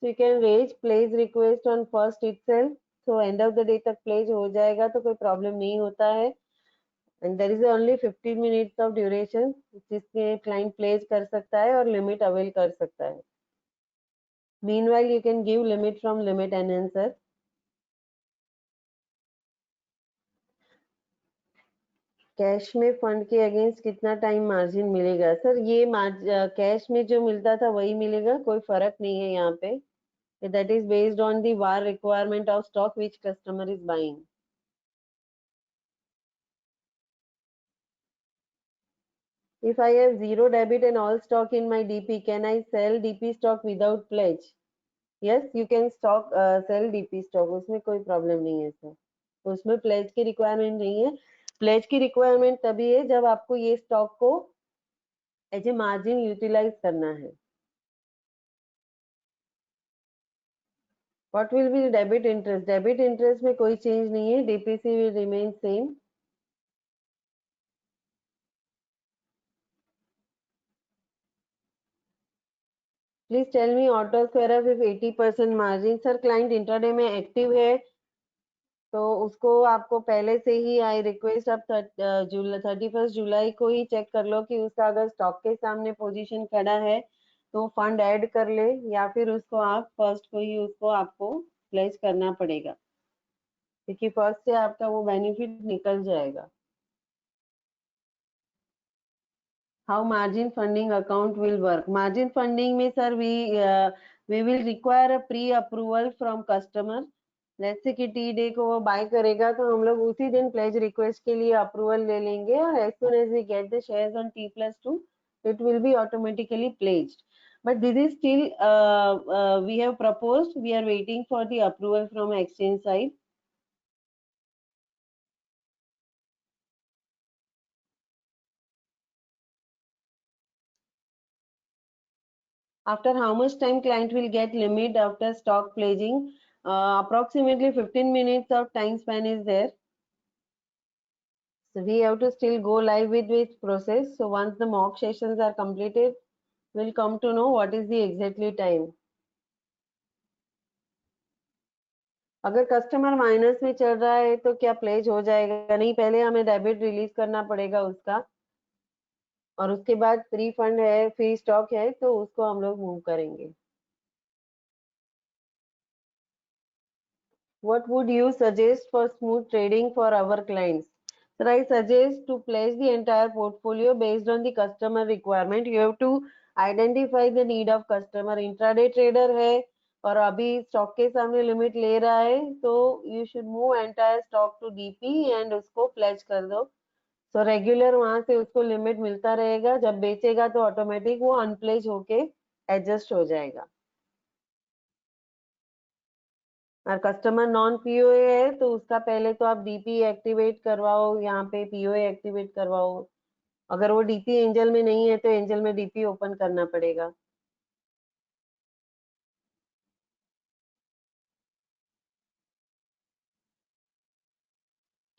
You can raise pledge request on first itself, तो एंड ऑफ द डे तक प्लेज हो जाएगा तो कोई प्रॉब्लम नहीं होता है. And there is only 15 minutes of duration जिसमें क्लाइंट प्लेज कर सकता है और लिमिट अवेल कर सकता है. Meanwhile you can give limit from limit enhancer. Cash में फंड के अगेंस्ट कितना टाइम मार्जिन मिलेगा? सर ये कैश में जो मिलता था वही मिलेगा, कोई फर्क नहीं है यहाँ पे. That is based on the war requirement of stock which customer is buying. If I have zero debit and all stock in my DP, can I sell DP stock without pledge? Yes, you can sell DP stock. उसमें कोई problem नहीं है sir. उसमें pledge की requirement नहीं है. Pledge की requirement तभी है जब आपको ये स्टॉक को एज ए मार्जिन यूटिलाइज करना है. What will be debit interest? Debit interest में कोई change नहीं है. DPC will remain same. Please tell me auto square up if 80% margin. Sir, client intraday में एक्टिव है तो उसको आपको पहले से ही आई रिक्वेस्ट आप 31 जुलाई को ही चेक कर लो कि उसका अगर स्टॉक के सामने पोजीशन खड़ा है तो फंड ऐड कर ले, या फिर उसको आप फर्स्ट को ही उसको आपको प्लेस करना पड़ेगा, क्योंकि फर्स्ट से आपका वो बेनिफिट निकल जाएगा. How margin funding account will work? Margin funding में sir we will require a pre approval from customer. Let's say कि टी डे को वो बाय करेगा तो हम लोग उसी दिन प्लेज रिक्वेस्ट के लिए अप्रूवल ले लेंगे, और as soon as we get the shares on T+2 it will be automatically pledged. But this is still we have proposed, we are waiting for the approval from exchange side. After how much time client will get limit after stock pledging? Approximately 15 minutes of time span is there. So we have to still go live with this process. So once the mock sessions are completed, we'll come to know what is the exactly time. अगर customer minus में चल रहा है तो क्या pledge हो जाएगा? नहीं, पहले हमें डेबिट रिलीज करना पड़ेगा उसका, और उसके बाद फ्री फंड है, फ्री स्टॉक है, तो उसको हम लोग मूव करेंगे. What would you suggest for smooth trading for our clients? Sir, I suggest to place the entire portfolio based on the customer requirement. You have to identify the need of customer. Intraday trader है और अभी stock के सामने limit ले रहा है, तो you should move entire stock to DP and उसको प्लेज कर दो. So रेगुलर वहां से उसको लिमिट मिलता रहेगा, जब बेचेगा तो ऑटोमेटिक वो अनप्लेज होके एडजस्ट हो जाएगा. और कस्टमर नॉन पीओए है तो उसका पहले तो आप डीपी एक्टिवेट करवाओ, यहाँ पे पीओए एक्टिवेट करवाओ. अगर वो डीपी एंजल में नहीं है तो एंजल में डीपी ओपन करना पड़ेगा.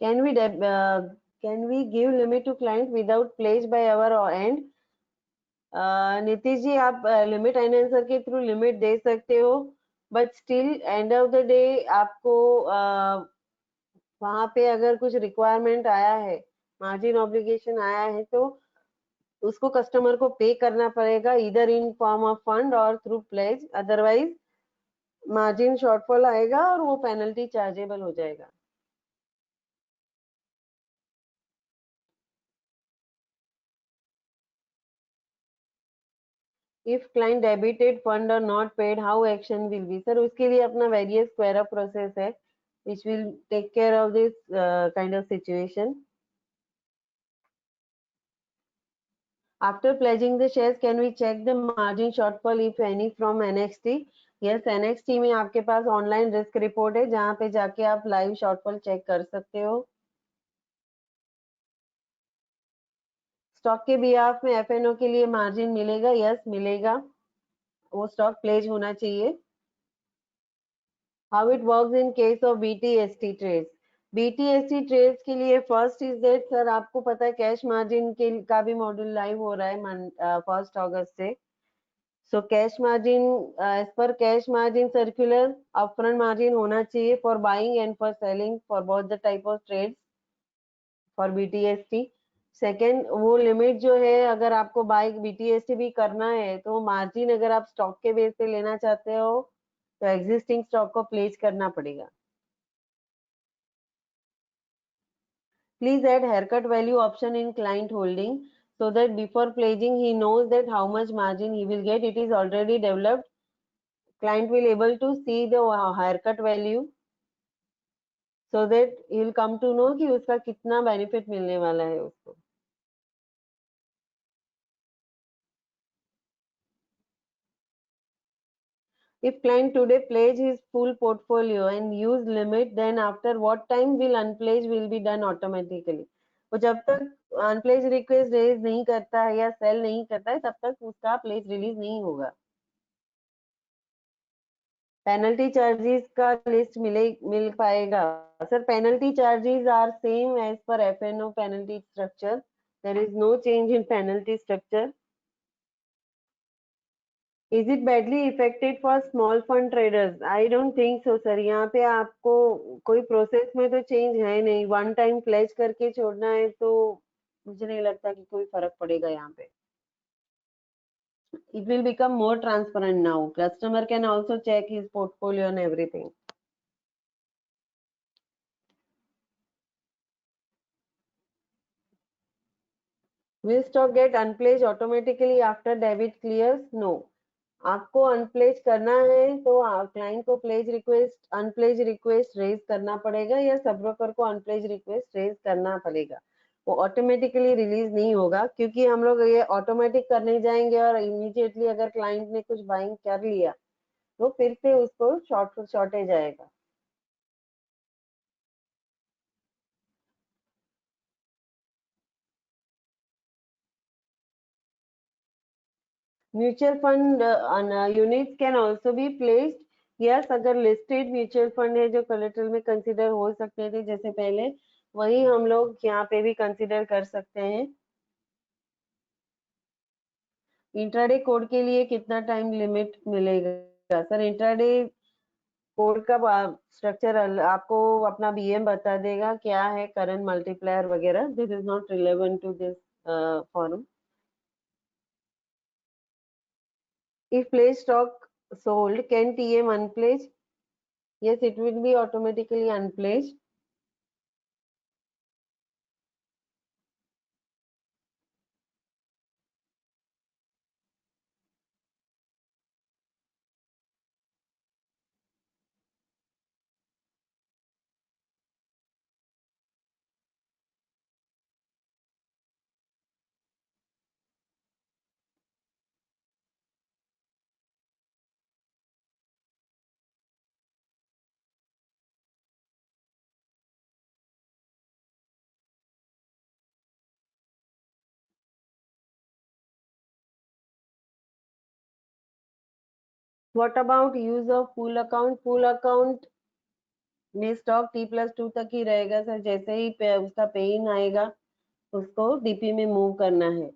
Can we can we give limit to client without pledge by our end? Nitish ji, आप लिमिट एनहेंसर के थ्रू लिमिट दे सकते हो, but still end of the day आपको वहां पे अगर कुछ रिक्वायरमेंट आया है, मार्जिन ऑब्लिगेशन आया है, तो उसको कस्टमर को पे करना पड़ेगा, इधर इन फॉर्म ऑफ फंड और through pledge. Otherwise margin shortfall आएगा और वो पेनल्टी चार्जेबल हो जाएगा. इफ क्लाइंट डेबिटेड फंड और not paid, how action will be? Sir, उसके लिए अपना वेरियस स्क्वायर अप प्रोसेस है which will take care of this kind of situation. After pledging the shares, can we check the margin shortfall if any from NXT? Yes, NXT में आपके पास online risk report है जहाँ पे जाके आप live shortfall check कर सकते हो. स्टॉक के बीहाफ में एफएनओ के लिए मार्जिन मिलेगा? यस, मिलेगा. वो स्टॉक प्लेज होना चाहिए. How it works in case of BTST trades? BTST trades के लिए फर्स्ट इज दैट सर, आपको पता है कैश मार्जिन के का भी मॉड्यूल लाइव हो रहा है 1 अगस्त से. So cash margin, as per cash margin circular, upfront margin होना चाहिए for buying and for selling for both the type of trades for BTST. Second, वो लिमिट जो है, अगर आपको बाय बीटीएसटी भी करना है तो मार्जिन अगर आप स्टॉक के बेस पे लेना चाहते हो तो एग्जिस्टिंग स्टॉक को प्लेस करना पड़ेगा. Please add haircut value option in client holding so that before pledging he knows that how much margin he will get. It is already developed. Client will able to see the haircut value so that he will come to know कि उसका कितना benefit मिलने वाला है उसको. If client today pledge his full portfolio and use limit, then after what time will unpledge will be done automatically? वो जब तक अनप्लेज रिक्वेस्ट रेज नहीं करता है या सेल नहीं करता है तब तक उसका प्लेज रिलीज नहीं होगा. पेनल्टी चार्जेस का लिस्ट मिल पाएगा sir? Penalty charges are same as per FNO penalty structure. There is no change in penalty structure. Is it badly affected for small fund traders? I don't think so sir. यहाँ पे आपको कोई process में तो change है नहीं. One time pledge करके छोड़ना है तो मुझे नहीं लगता कि कोई फर्क पड़ेगा यहाँ पे. It will become more transparent now. Customer can also check his portfolio and everything. Will stock get unpledged automatically after debit clears? No. आपको अनप्लेज करना है तो क्लाइंट को pledge request unpledge request raise करना पड़ेगा या सब ब्रोकर को unpledge request raise करना पड़ेगा. वो ऑटोमेटिकली रिलीज नहीं होगा क्योंकि हम लोग ये ऑटोमेटिक करने जाएंगे और इमीडिएटली अगर क्लाइंट ने कुछ बाइंग कर लिया तो फिर से उसको शॉर्टेज आएगा. Mutual fund units can also be placed. Yes, अगर लिस्टेड म्यूचुअल फंड है जो कोलेटरल में कंसिडर हो सकते थे जैसे पहले, वही हम लोग यहाँ पे भी कंसिडर कर सकते हैं. इंट्राडे कोड के लिए कितना टाइम लिमिट मिलेगा सर? इंट्राडे कोड का स्ट्रक्चर आपको अपना बीएम बता देगा क्या है करंट मल्टीप्लायर वगैरह. This is not relevant to this forum. If pledge stock sold, can TM unpledge? Yes, it will be automatically unpledged. What about use of pool account? Pool account में stock T+2 तक ही रहेगा sir. जैसे ही उसका पे इन आएगा उसको DP में move करना है.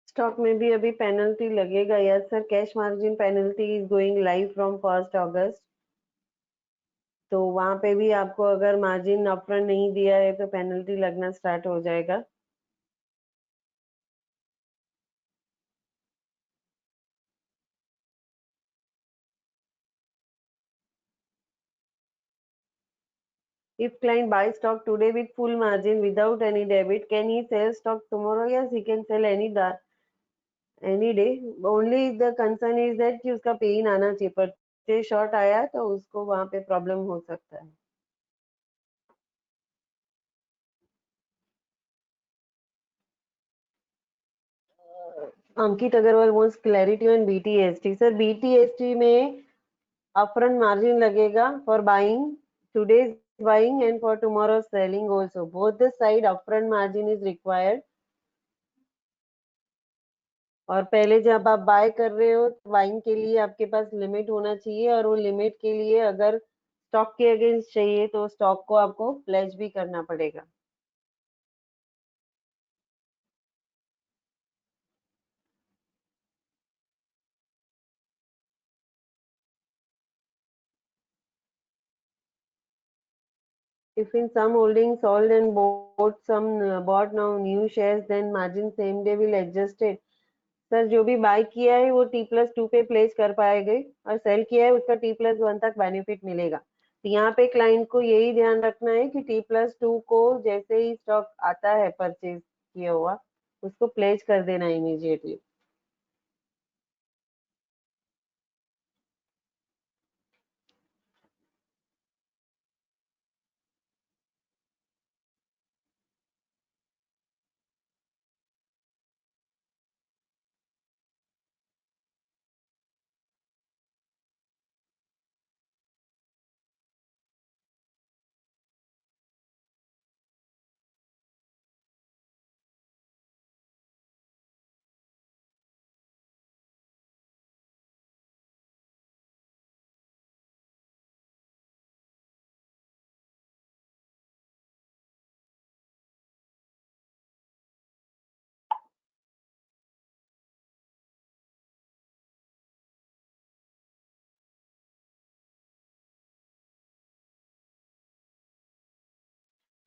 स्टॉक में भी अभी पेनल्टी लगेगा. Yes sir, cash margin penalty is going live from 1st August. तो वहां पे भी आपको अगर मार्जिन अपफ्रंट नहीं दिया है तो पेनल्टी लगना स्टार्ट हो जाएगा। If client buys stock today with full margin without any debit, can he sell stock tomorrow? Yes, he can sell any day. Only the concern is that कि उसका पे इन आना चाहिए, परचेज शॉर्ट आया तो उसको वहां पे प्रॉब्लम हो सकता है। Ankit Agarwal wants clarity on BTST. Sir BTST में upfront margin लगेगा for buying today's buying and for tomorrow's selling also. Both the side upfront margin is required. और पहले जब आप बाय कर रहे हो तो बाइंग के लिए आपके पास लिमिट होना चाहिए, और वो लिमिट के लिए अगर स्टॉक के अगेंस्ट चाहिए तो स्टॉक को आपको प्लेज भी करना पड़ेगा। If in some holding sold and bought now new shares, then margin same day will adjust it. Sir जो भी बाय किया है वो T+2 पे प्लेस कर पाएंगे, और सेल किया है उसका T+1 तक बेनिफिट मिलेगा। तो यहाँ पे क्लाइंट को यही ध्यान रखना है कि T+2 को जैसे ही स्टॉक आता है परचेज किया हुआ उसको प्लेस कर देना immediately.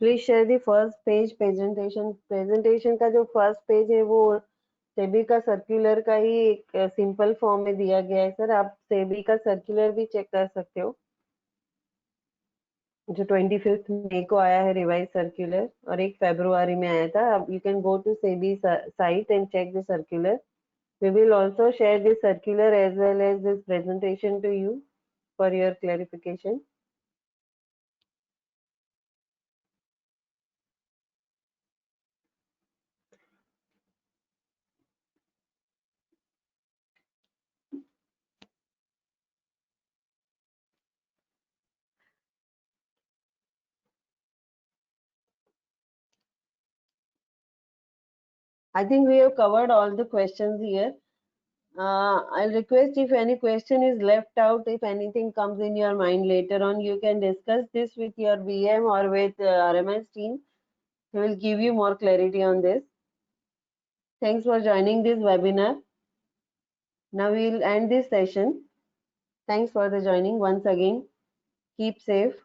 Please share the first page presentation का जो फर्स्ट पेज है वो सेबी का सर्कुलर का ही एक सिंपल फॉर्म में दिया गया है। सर आप सेबी का सर्कुलर भी चेक कर सकते हो, जो 25 मई को आया है रिवाइज सर्कुलर, और एक फरवरी में आया था। अब you can go to SEBI site and check the circular. We will also share this circular as well as this presentation to you for your clarification. I think we have covered all the questions here. I'll request if any question is left out, if anything comes in your mind later on, you can discuss this with your VM or with RMS team. We will give you more clarity on this. Thanks for joining this webinar. Now we will end this session. Thanks for the joining once again. Keep safe.